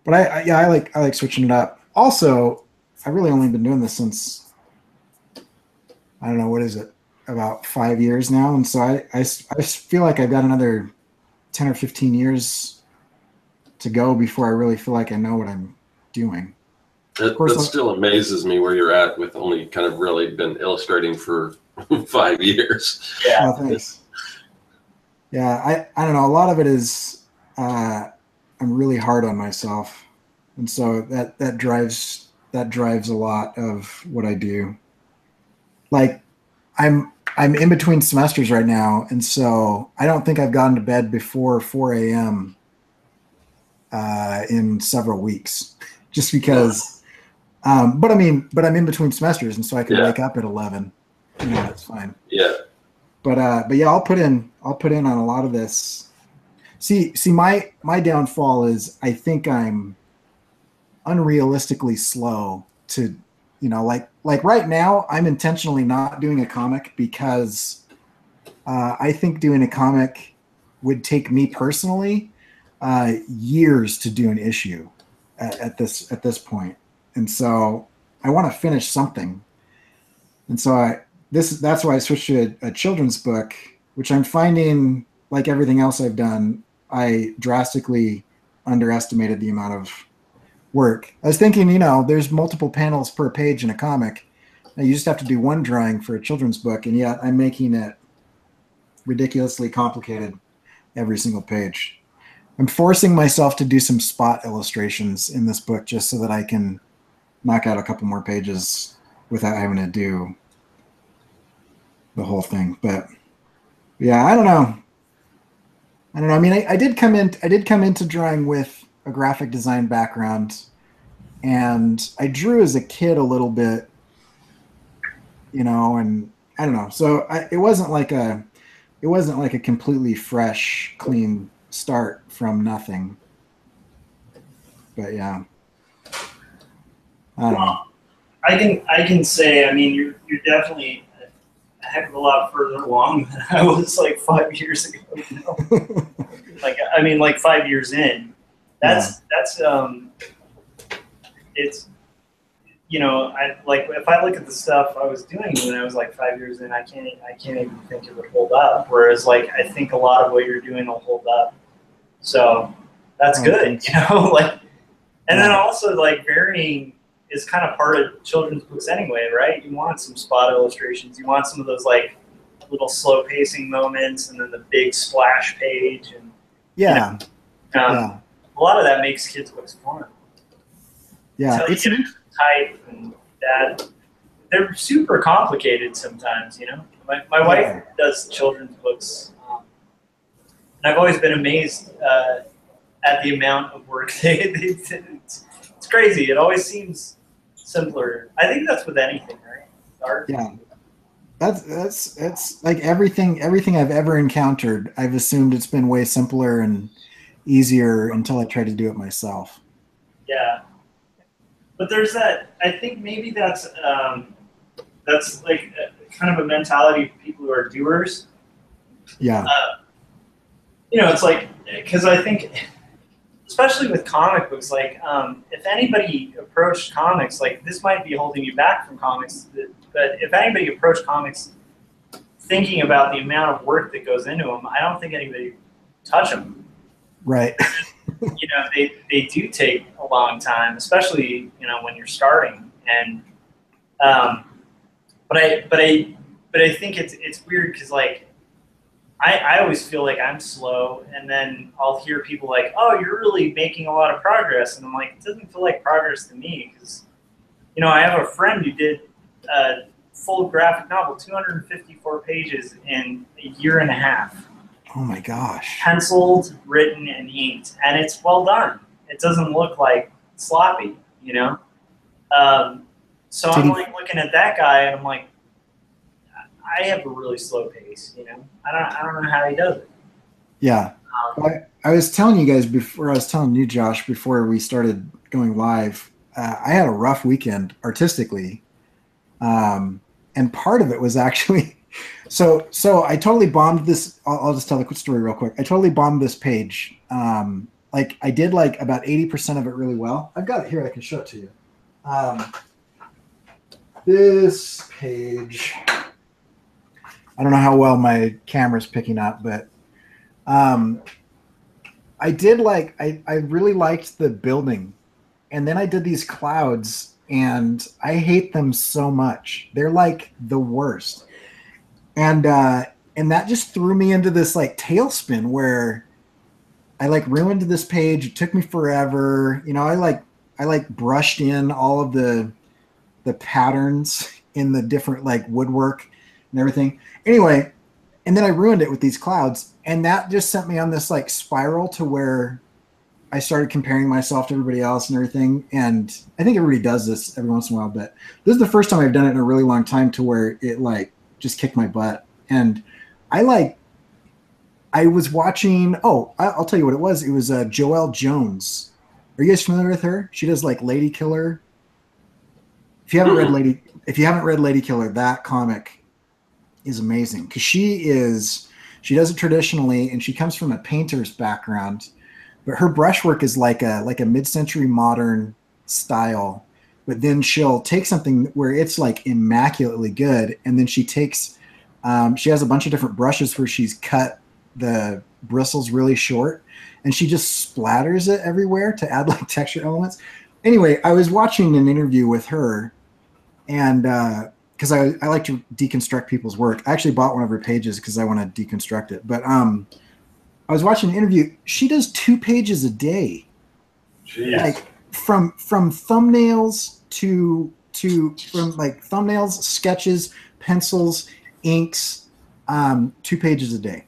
But I like switching it up. Also, I've really only been doing this since, I don't know, what is it, about 5 years now, and so I feel like I've got another 10 or 15 years to go before I really feel like I know what I'm doing. That still amazes me where you're at with only kind of really been illustrating for 5 years. Yeah. Oh, thanks. Yeah, I don't know. A lot of it is I'm really hard on myself, and so that drives a lot of what I do. Like, I'm in between semesters right now, and so I don't think I've gotten to bed before 4 a.m. In several weeks, just because. But I'm in between semesters, and so I can wake up at 11. You know, that's fine. Yeah. But yeah, I'll put in on a lot of this. See, my downfall is I think I'm unrealistically slow to, you know, like right now I'm intentionally not doing a comic because I think doing a comic would take me personally years to do an issue at this point. And so I want to finish something. And so that's why I switched to a children's book, which I'm finding, like everything else I've done, I drastically underestimated the amount of work. I was thinking, you know, there's multiple panels per page in a comic. Now you just have to do one drawing for a children's book, and yet I'm making it ridiculously complicated every single page. I'm forcing myself to do some spot illustrations in this book just so that I can knock out a couple more pages without having to do the whole thing. But yeah, I don't know. I mean, I did come into drawing with a graphic design background, and I drew as a kid a little bit, you know, and I don't know. So it wasn't like a completely fresh, clean start from nothing. But yeah, I don't know. I can say, I mean, you're definitely a heck of a lot further along than I was like 5 years ago. You know? Like, I mean, like 5 years in, That's it's, you know, I like if I look at the stuff I was doing when I was like 5 years in, I can't even think it would hold up. Whereas like I think a lot of what you're doing will hold up. So that's good, you know, like, and then also like varying is kind of part of children's books anyway, right? You want some spot illustrations, you want some of those like little slow pacing moments, and then the big splash page, and you know, a lot of that makes kids' books fun. Yeah, it's type and that they're super complicated sometimes. You know, my wife does children's books, and I've always been amazed at the amount of work they it's crazy. It always seems simpler. I think that's with anything, right? Art. Yeah. That's like everything I've ever encountered, I've assumed it's been way simpler and easier until I tried to do it myself. Yeah. But there's that, I think maybe that's like kind of a mentality for people who are doers. Yeah. You know, it's like, because I think, especially with comic books, like if anybody approached comics, like this might be holding you back from comics, but if anybody approached comics thinking about the amount of work that goes into them, I don't think anybody would touch them. Right. You know, they do take a long time, especially, you know, when you're starting. And but I think it's weird because like I always feel like I'm slow, and then I'll hear people like, "Oh, you're really making a lot of progress," and I'm like, it doesn't feel like progress to me because, you know, I have a friend who did a full graphic novel, 254 pages in a year and a half. Oh my gosh. Penciled, written, and inked, and it's well done. It doesn't look like sloppy, you know? So I'm like looking at that guy, and I'm like, I have a really slow pace, you know? I don't know how he does it. Yeah. I was telling you guys before, I was telling you, Josh, before we started going live, I had a rough weekend artistically. And part of it was actually, so I totally bombed this. I'll just tell a quick story real quick. I totally bombed this page. Like I did like about 80% of it really well. I've got it here. I can show it to you. This page, I don't know how well my camera's picking up, but I did like, I really liked the building. And then I did these clouds, and I hate them so much. They're like the worst. And that just threw me into this like tailspin where I like ruined this page. It took me forever. You know, I like brushed in all of the patterns in the different like woodwork and everything. Anyway, and then I ruined it with these clouds, and that just sent me on this like spiral to where I started comparing myself to everybody else and everything. And I think everybody does this every once in a while, but this is the first time I've done it in a really long time to where it like just kicked my butt. And I was watching, I'll tell you what it was. It was Joelle Jones. Are you guys familiar with her? She does like Lady Killer. If you haven't read Lady Killer, that comic is amazing because she does it traditionally, and she comes from a painter's background, but her brushwork is like a mid-century modern style. But then she'll take something where it's like immaculately good, and then she takes she has a bunch of different brushes where she's cut the bristles really short, and she just splatters it everywhere to add like texture elements. Anyway, I was watching an interview with her, and because I like to deconstruct people's work. I actually bought one of her pages because I want to deconstruct it. But I was watching an interview. She does 2 pages a day. Jeez. Like from thumbnails from like thumbnails, sketches, pencils, inks, 2 pages a day.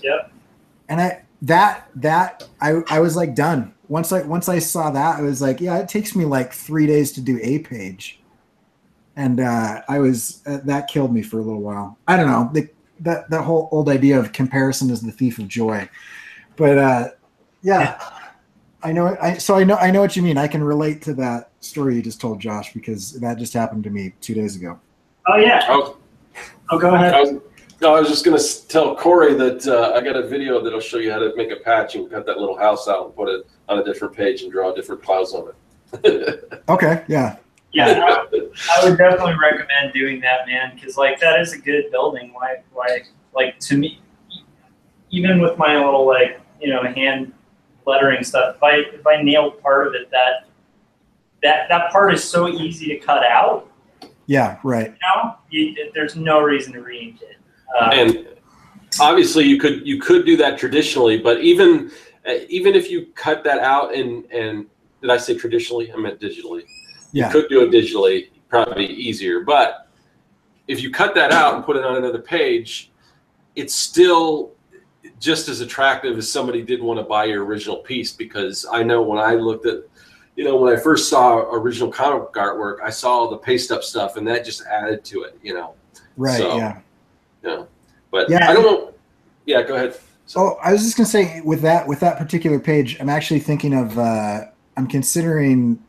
Yep. And I was like done. Once I saw that, I was like, yeah, it takes me like 3 days to do a page. And that killed me for a little while. I don't know. That whole old idea of comparison is the thief of joy. But yeah, I know what you mean. I can relate to that story you just told, Josh, because that just happened to me 2 days ago. Oh yeah. Oh, go ahead. No, I was just going to tell Cory that I got a video that'll show you how to make a patch and cut that little house out and put it on a different page and draw different clouds on it. Okay, yeah. Yeah, I would definitely recommend doing that, man, because like that is a good building. Why, like to me, even with my little like hand lettering stuff, if I nail part of it, that part is so easy to cut out. Yeah, right. There's no reason to re-ink it. And obviously, you could do that traditionally, but even if you cut that out and did I say traditionally? I meant digitally. Yeah. You could do it digitally, probably easier. But if you cut that out and put it on another page, it's still just as attractive as somebody did want to buy your original piece. Because I know when I looked at, when I first saw original comic artwork, I saw all the paste up stuff, and that just added to it. Right. So, yeah. But I don't know. Yeah, go ahead. Oh, I was just gonna say with that particular page, I'm actually thinking of I'm considering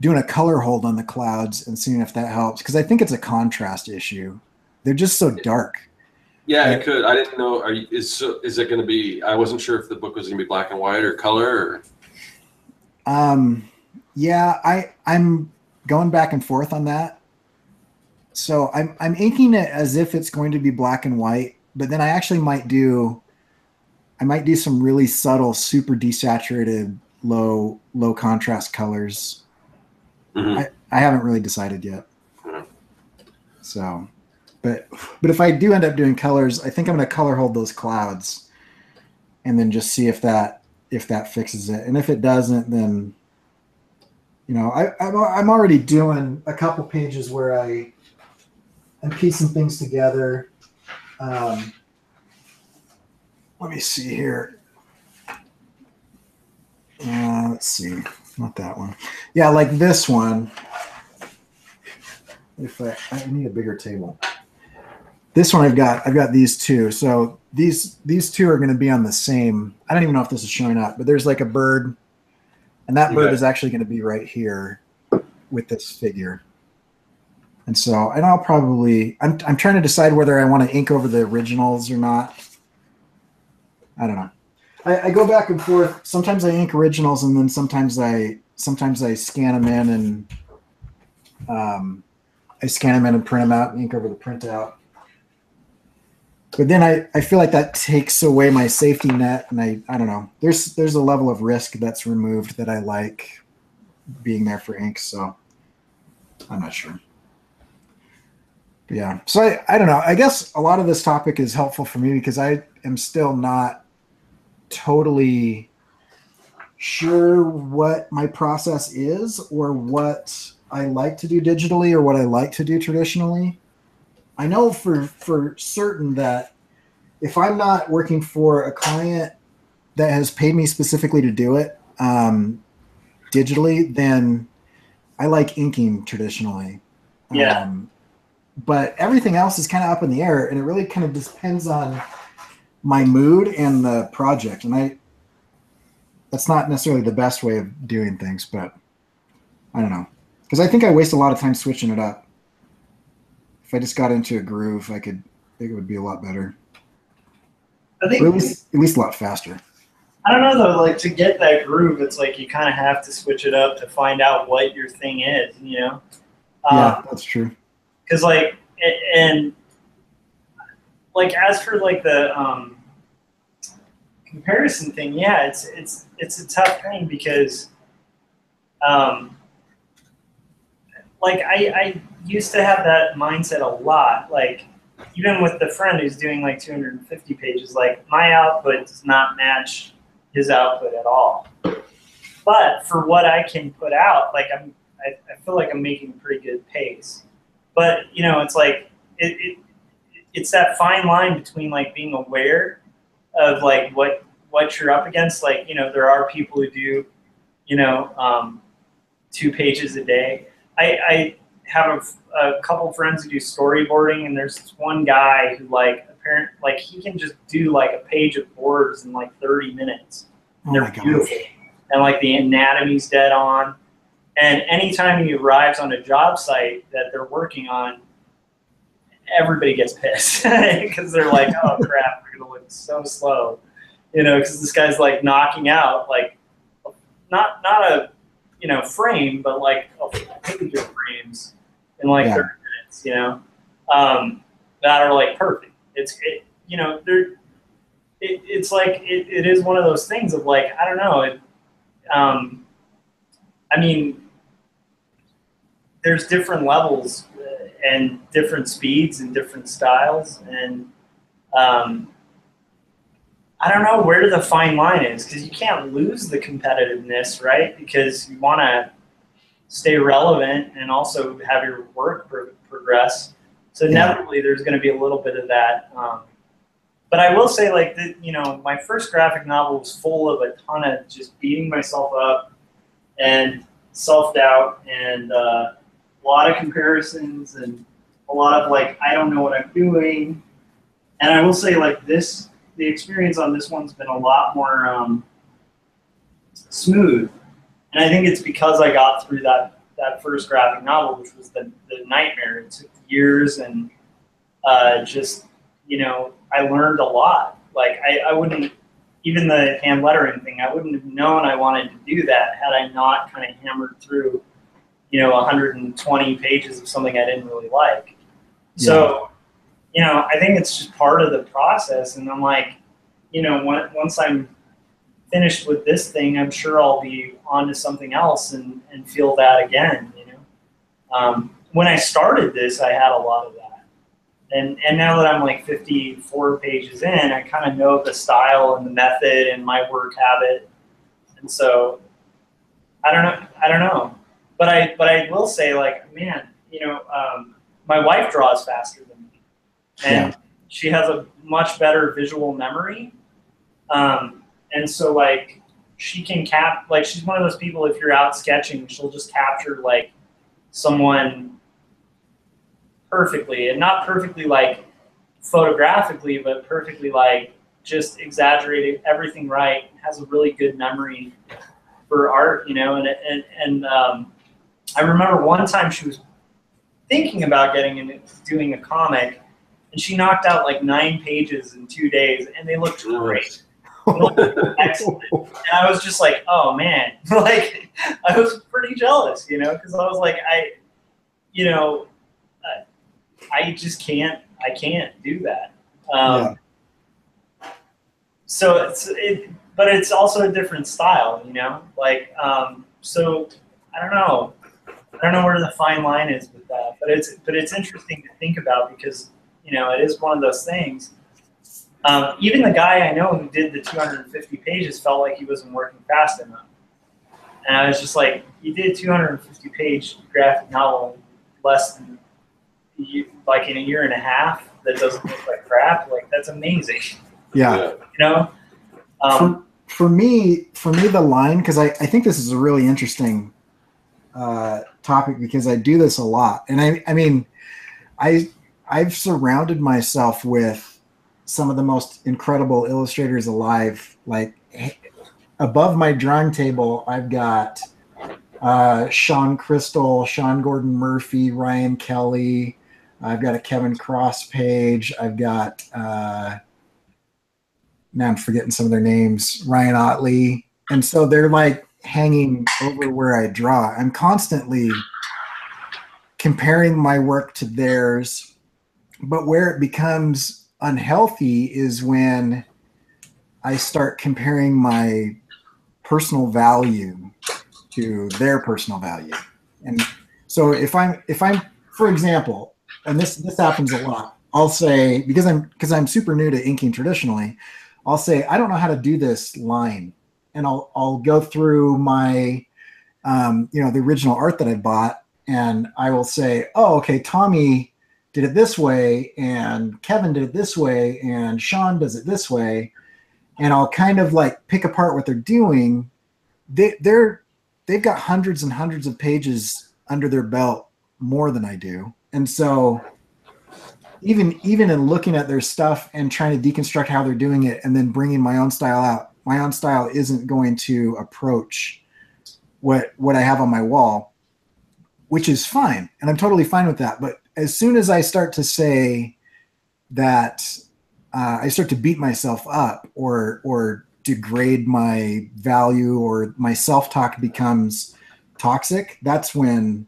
doing a color hold on the clouds and seeing if that helps, because I think it's a contrast issue. They're just so dark. Yeah, it could. I didn't know. Is it going to be? I wasn't sure if the book was going to be black and white or color. Yeah, I'm going back and forth on that. So I'm inking it as if it's going to be black and white, but then I actually might do some really subtle, super desaturated, low contrast colors. Mm-hmm. I haven't really decided yet. Mm-hmm. So, but if I do end up doing colors, I think I'm going to color hold those clouds, and then just see if that fixes it. And if it doesn't, then I'm already doing a couple pages where I'm piecing things together. Let me see here. Let's see, not that one. Yeah, like this one. If I need a bigger table. This one I've got these two. So these two are going to be on the same. I don't even know if this is showing up, but there's like a bird, and that bird is actually going to be right here with this figure. And so, and I'll probably I'm trying to decide whether I want to ink over the originals or not. I don't know. I go back and forth. Sometimes I ink originals, and then sometimes I scan them in and print them out and ink over the printout. But then I feel like that takes away my safety net, and I don't know. There's a level of risk that's removed that I like being there for ink, so I'm not sure. But yeah, so I don't know. I guess a lot of this topic is helpful for me because I am still not totally sure what my process is or what I like to do digitally or what I like to do traditionally. I know for certain that if I'm not working for a client that has paid me specifically to do it digitally, then I like inking traditionally. Yeah. But everything else is kind of up in the air, and it really kind of depends on my mood and the project. And that's not necessarily the best way of doing things, but I don't know. Because I think I waste a lot of time switching it up. If I just got into a groove, I think it would be a lot better. Or at least a lot faster. I don't know though, like to get that groove, it's like you kind of have to switch it up to find out what your thing is, Yeah, that's true. Because like, and like as for like the comparison thing, yeah, it's a tough thing because, like I used to have that mindset a lot. Like even with the friend who's doing like 250 pages, like my output does not match his output at all. But for what I can put out, like I feel like I'm making a pretty good pace. But it's like it's that fine line between like being aware of like what you're up against. Like there are people who do 2 pages a day. I have a couple friends who do storyboarding, and there's this one guy who apparently he can just do like a page of borders in like 30 minutes. And they're beautiful, and like the anatomy's dead on. And anytime he arrives on a job site that they're working on, everybody gets pissed because they're like, oh crap, we're gonna look so slow, because this guy's like knocking out like not a frame, but like a page of frames in like 30 minutes, that are like perfect. It's like it is one of those things of like, I don't know. I mean, there's different levels and different speeds and different styles, and I don't know where the fine line is, because you can't lose the competitiveness, right? Because you want to stay relevant and also have your work progress. So inevitably, there's going to be a little bit of that. But I will say, like, my first graphic novel was full of a ton of just beating myself up and self-doubt and a lot of comparisons and a lot of, like, I don't know what I'm doing. And I will say, like, the experience on this one's been a lot more smooth. And I think it's because I got through that first graphic novel, which was the nightmare. It took years, and I learned a lot. Like, I wouldn't, even the hand lettering thing, I wouldn't have known I wanted to do that had I not kind of hammered through, 120 pages of something I didn't really like. So, I think it's just part of the process. And I'm like, once I'm finished with this thing, I'm sure I'll be on to something else and feel that again, When I started this, I had a lot of that. And now that I'm like 54 pages in, I kind of know the style and the method and my work habit. And so I don't know. But I will say, like, man, my wife draws faster than me. And she has a much better visual memory. And so, like, she can she's one of those people, if you're out sketching, she'll just capture, like, someone perfectly, and not perfectly, like, photographically, but perfectly, like, just exaggerating everything right, has a really good memory for art, and I remember one time she was thinking about doing a comic, and she knocked out like 9 pages in 2 days, and they looked great. Excellent. And I was just like, oh man, like, I was pretty jealous, because I was like, I just can't do that. So but it's also a different style, like, so I don't know where the fine line is with that, but it's interesting to think about, because, it is one of those things. Even the guy I know who did the 250 pages felt like he wasn't working fast enough. And I was just like, you did a 250-page graphic novel in less than, like, in a year and a half that doesn't look like crap. Like, that's amazing. Yeah. For me, the line, because I think this is a really interesting topic, because I do this a lot. And I mean, I've surrounded myself with some of the most incredible illustrators alive. Like, above my drawing table, I've got Sean Crystal, Sean Gordon Murphy, Ryan Kelly. I've got a Kevin Cross page. I've got, now I'm forgetting some of their names, Ryan Otley. And so they're like hanging over where I draw. I'm constantly comparing my work to theirs. But where it becomes unhealthy is when I start comparing my personal value to their personal value. And so if I'm, for example, and this happens a lot, I'll say, because I'm super new to inking traditionally, I'll say, I don't know how to do this line. And I'll go through my, the original art that I bought, and I will say, oh, okay, Tommy did it this way, and Kevin did it this way, and Sean does it this way. And I'll kind of like pick apart what they're doing. They've got hundreds and hundreds of pages under their belt, more than I do. And so even in looking at their stuff and trying to deconstruct how they're doing it and then bringing my own style out, my own style isn't going to approach what I have on my wall, which is fine. And I'm totally fine with that. But as soon as I start to say that, I start to beat myself up or degrade my value, or my self-talk becomes toxic, that's when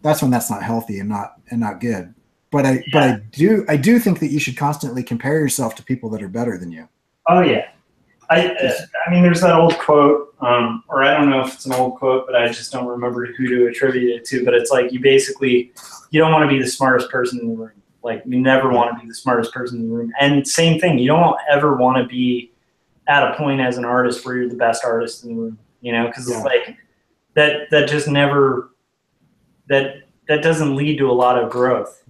that's not healthy and not good. But I do think that you should constantly compare yourself to people that are better than you. Oh yeah. I mean, there's that old quote, or I don't know if it's an old quote, but I just don't remember who to attribute it to. But it's like, you don't want to be the smartest person in the room. Like, you never want to be the smartest person in the room. And same thing, you don't ever want to be at a point as an artist where you're the best artist in the room, because it's like that just never, that doesn't lead to a lot of growth,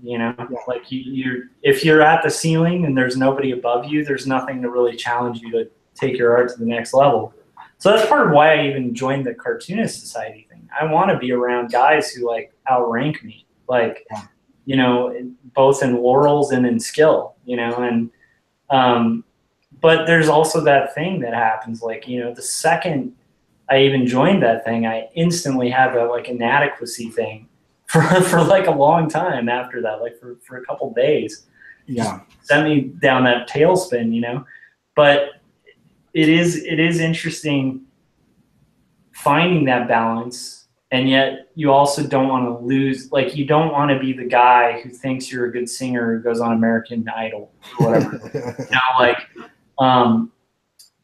like if you're at the ceiling and there's nobody above you, there's nothing to really challenge you to take your art to the next level. So that's part of why I even joined the Cartoonist Society thing. I want to be around guys who like outrank me, like, both in laurels and in skill, and, but there's also that thing that happens, like, the second I even joined that thing, I instantly had like inadequacy thing for like a long time after that, like for a couple days. Yeah. Just sent me down that tailspin, but it is interesting finding that balance, and yet you also don't want to lose, like, you don't want to be the guy who thinks you're a good singer who goes on American Idol or whatever.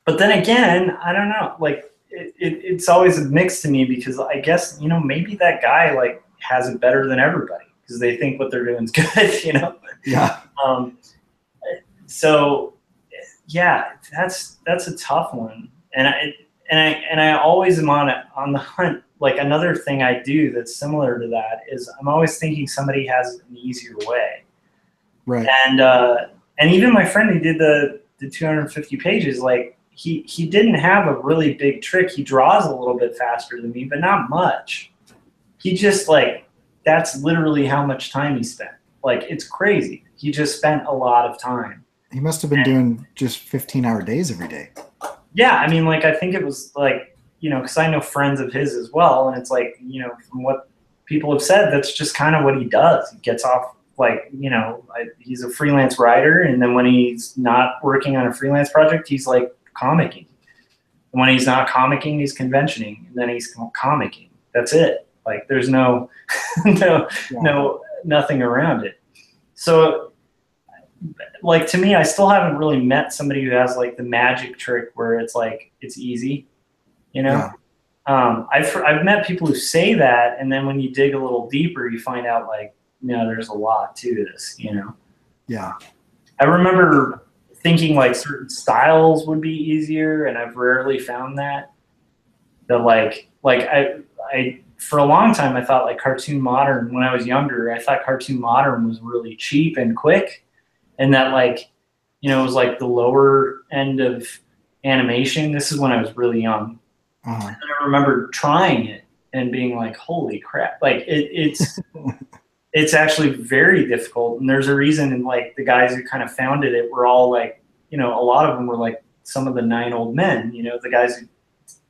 But then again, I don't know, like it's always a mix to me, because I guess, maybe that guy like has it better than everybody because they think what they're doing is good, Yeah. So yeah, that's a tough one. And I always am on the hunt. Like, another thing I do that's similar to that is I'm always thinking somebody has an easier way. Right. And even my friend who did the 250 pages, like, he didn't have a really big trick. He draws a little bit faster than me, but not much. He just, like, that's literally how much time he spent. Like, it's crazy. He just spent a lot of time. He must have been doing just 15-hour days every day. Yeah, I mean, like, I think it was like, because I know friends of his as well, and it's like, from what people have said, that's just kind of what he does. He gets off, like, he's a freelance writer, and then when he's not working on a freelance project, he's like comicking. And when he's not comicking, he's conventioning, and then he's comicking. That's it. Like, there's no nothing around it. So, like, to me, I still haven't really met somebody who has like the magic trick where it's like it's easy, Yeah. I've met people who say that, and then when you dig a little deeper, you find out like, there's a lot to this, Yeah. I remember thinking like certain styles would be easier, and I've rarely found that. That like I for a long time I thought like cartoon modern, when I was younger, I thought cartoon modern was really cheap and quick, and that like, it was like the lower end of animation. This is when I was really young. Uh-huh. And I remember trying it and being like, holy crap, like it's it's actually very difficult. And there's a reason, and like the guys who kind of founded it were all like, a lot of them were like some of the 9 old men, the guys who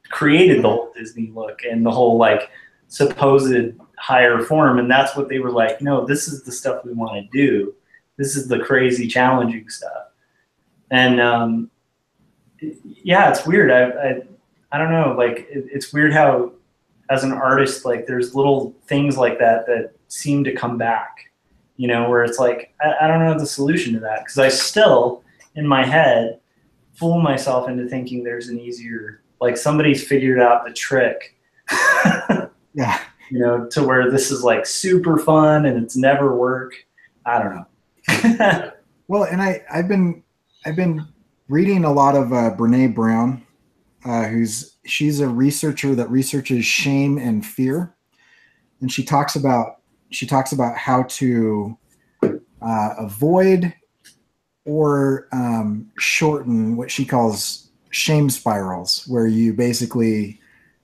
created the whole Disney look and the whole like supposed higher form. And that's what they were like, no, this is the stuff we want to do. This is the crazy challenging stuff. And yeah, it's weird. I don't know, like it's weird how as an artist, like there's little things like that seem to come back, where it's like, I don't know the solution to that, because I still, in my head, fool myself into thinking there's an easier, like somebody's figured out the trick, Yeah. To where this is like super fun and it's never work. I don't know. Well, and I've been reading a lot of Brene Brown, she's a researcher that researches shame and fear, and she talks about how to avoid or shorten what she calls shame spirals, where you basically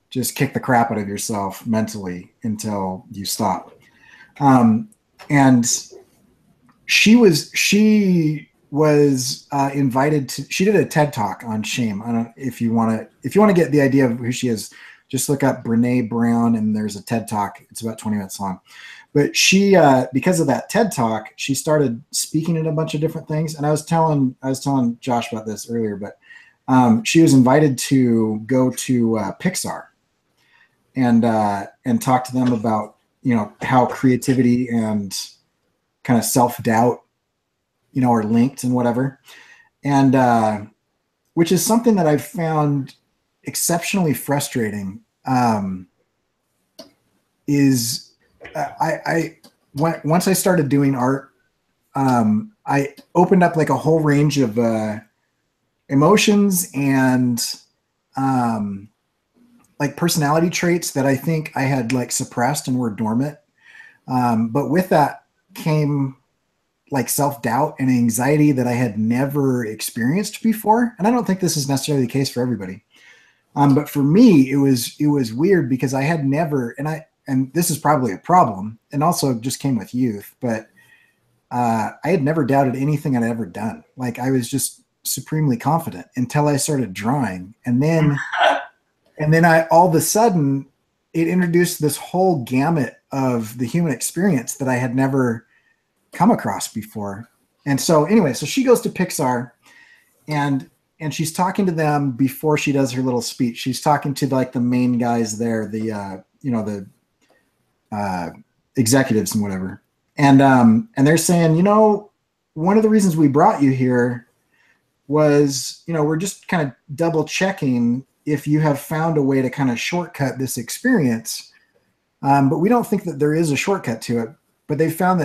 just kick the crap out of yourself mentally until you stop. And she was invited to, she did a TED talk on shame. I don't, if you want to get the idea of who she is, just look up Brene Brown, and there's a TED talk. It's about 20 minutes long, But she, because of that TED Talk, she started speaking at a bunch of different things. And I was telling Josh about this earlier, but she was invited to go to Pixar and talk to them about, you know, how creativity and kind of self-doubt, you know, are linked and whatever. And which is something that I've found exceptionally frustrating. Once I started doing art, I opened up like a whole range of emotions and like personality traits that I think I had like suppressed and were dormant. But with that came like self-doubt and anxiety that I had never experienced before. And I don't think this is necessarily the case for everybody. But for me, it was weird because I had never, and this is probably a problem, and also just came with youth, but I had never doubted anything I'd ever done. Like I was just supremely confident until I started drawing. And then I, all of a sudden, it introduced this whole gamut of the human experience that I had never come across before. And so anyway, so she goes to Pixar and she's talking to them before she does her little speech. She's talking to like the main guys there, the executives and whatever. And they're saying, you know, one of the reasons we brought you here was, you know, we're just kind of double checking if you have found a way to kind of shortcut this experience. But we don't think that there is a shortcut to it. But they found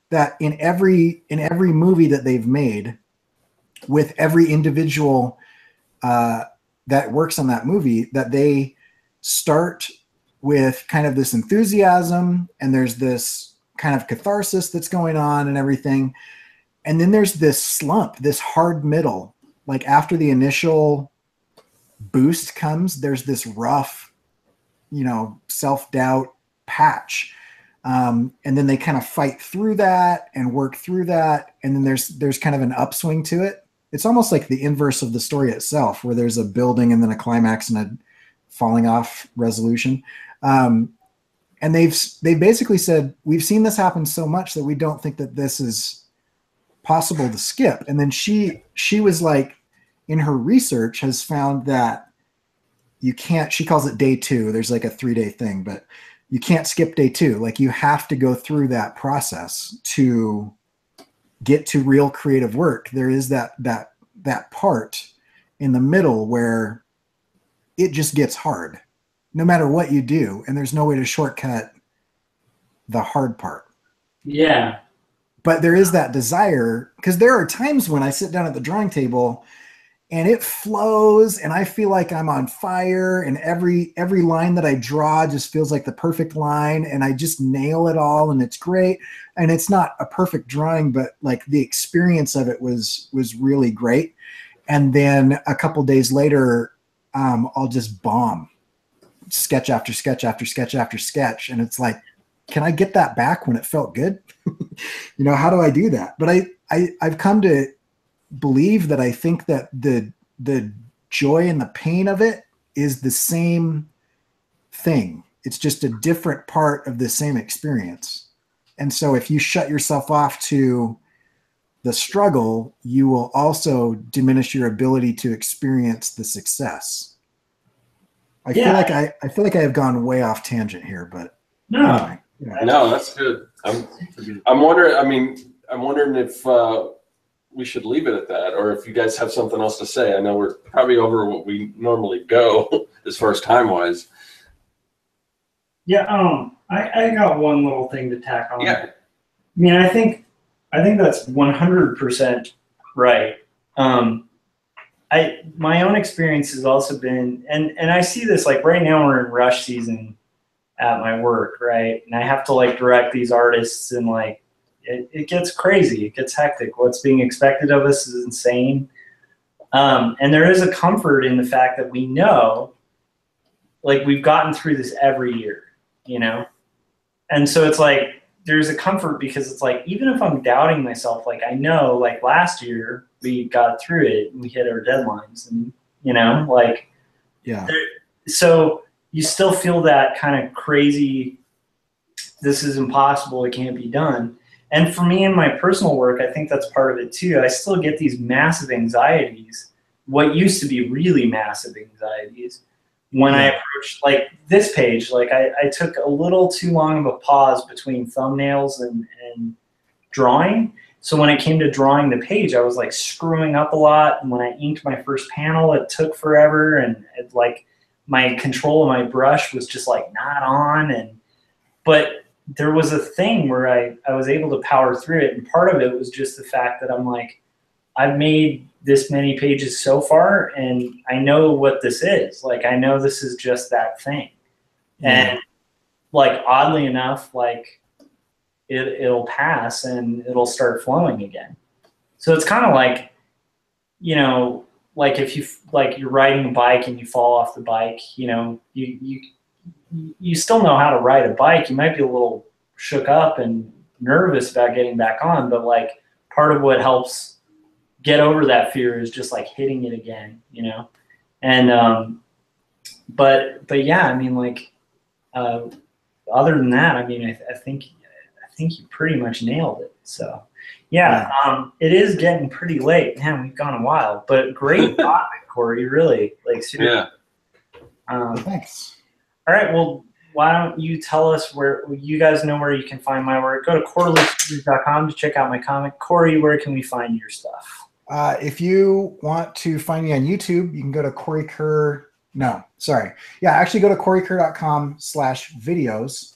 that in every movie that they've made, with every individual that works on that movie, that they start with kind of this enthusiasm and there's this kind of catharsis that's going on and everything. And then there's this slump, this hard middle, like after the initial boost comes, there's this rough, you know, self-doubt patch. And then they kind of fight through that and work through that. And then there's kind of an upswing to it. It's almost like the inverse of the story itself, where there's a building and then a climax and a falling off resolution. And they've basically said, we've seen this happen so much that we don't think that this is possible to skip. And then she was like, in her research has found that you can't, she calls it day 2. There's like a 3-day thing, but you can't skip day 2. Like you have to go through that process to get to real creative work. There is that part in the middle where it just gets hard no matter what you do. And there's no way to shortcut the hard part. Yeah. But there is that desire, because there are times when I sit down at the drawing table and it flows and I feel like I'm on fire and every line that I draw just feels like the perfect line and I just nail it all and it's great. And it's not a perfect drawing, but like the experience of it was really great. And then a couple days later, I'll just bomb sketch after sketch after sketch after sketch. And it's like, can I get that back when it felt good? You know, how do I do that? But I've come to believe that I think that the joy and the pain of it is the same thing. It's just a different part of the same experience. And so if you shut yourself off to the struggle, you will also diminish your ability to experience the success. I feel like I have gone way off tangent here, but no, anyway, yeah. No, that's good. I'm wondering if we should leave it at that, or if you guys have something else to say. I know we're probably over what we normally go as far as time wise. Yeah, I got one little thing to tack on. Yeah. I mean, I think that's 100% right. My own experience has also been, and I see this, like right now we're in rush season at my work, right? And I have to like direct these artists and like, it gets crazy. It gets hectic. What's being expected of us is insane. And there is a comfort in the fact that we know, like we've gotten through this every year, you know? And so it's like, there's a comfort because it's like, even if I'm doubting myself, like I know like last year we got through it and we hit our deadlines and, you know, like, yeah. So you still feel that kind of crazy this is impossible, it can't be done. And for me in my personal work, I think that's part of it too. I still get these massive anxieties, what used to be really massive anxieties, when I approached like this page. Like I took a little too long of a pause between thumbnails and drawing. So when it came to drawing the page, I was like screwing up a lot. And when I inked my first panel, it took forever. And it, like my control of my brush was just like not on. But there was a thing where I was able to power through it. And part of it was just the fact that I'm like, I've made this many pages so far, and I know what this is. Like, I know this is just that thing. And like, oddly enough, like it'll pass and it'll start flowing again. So it's kind of like, you know, like if you're riding a bike and you fall off the bike, you know, you still know how to ride a bike. You might be a little shook up and nervous about getting back on, but like part of what helps get over that fear is just like hitting it again, you know? And, but yeah, I mean, like, other than that, I mean, I think you pretty much nailed it. So yeah, it is getting pretty late. Man, we've gone a while, but great topic, Cory, really, like, seriously. Yeah. Thanks. All right. Well, why don't you tell us where you guys know where you can find my work? Go to quarterlyseries.com to check out my comic. Cory, where can we find your stuff? If you want to find me on YouTube, you can go to Cory Kerr. No, sorry. Yeah, actually go to corykerr.com/videos.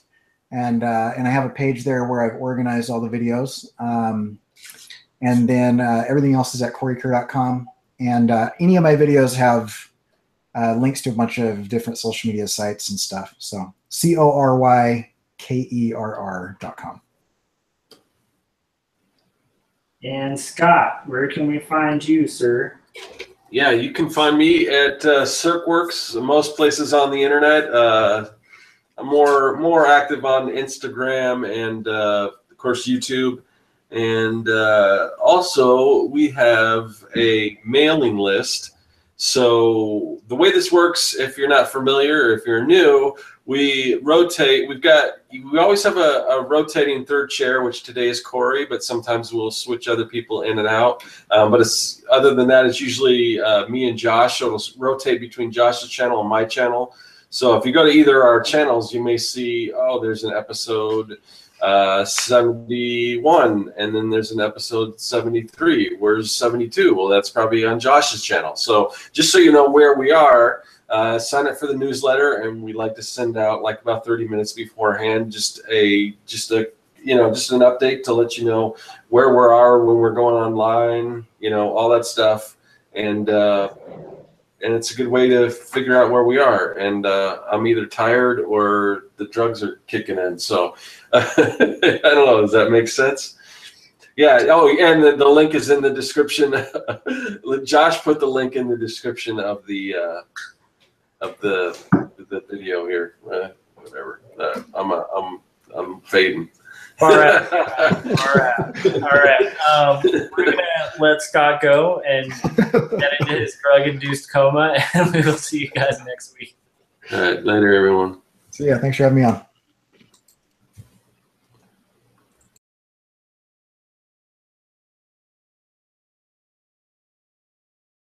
And I have a page there where I've organized all the videos. And then everything else is at corykerr.com. And any of my videos have links to a bunch of different social media sites and stuff. So corykerr.com. And Scott, where can we find you, sir? Yeah, you can find me at Serkworks, most places on the internet. I'm more active on Instagram and, of course, YouTube. And also, we have a mailing list. So the way this works, if you're not familiar, or if you're new, we rotate. We always have a rotating third chair, which today is Cory, but sometimes we'll switch other people in and out. But it's, other than that, it's usually me and Josh. So it'll rotate between Josh's channel and my channel. So if you go to either of our channels, you may see, oh, there's an episode 71, and then there's an episode 73. Where's 72? Well, that's probably on Josh's channel. So just so you know where we are, sign up for the newsletter, and we like to send out like about 30 minutes beforehand, just an update to let you know where we are when we're going online, you know, all that stuff. And it's a good way to figure out where we are. And I'm either tired or the drugs are kicking in. So I don't know. Does that make sense? Yeah. Oh, and the link is in the description. Josh put the link in the description of the video here. Whatever. I'm fading. All right. We're gonna let Scott go and get into his drug-induced coma, and we will see you guys next week. All right, later, everyone. So yeah, thanks for having me on.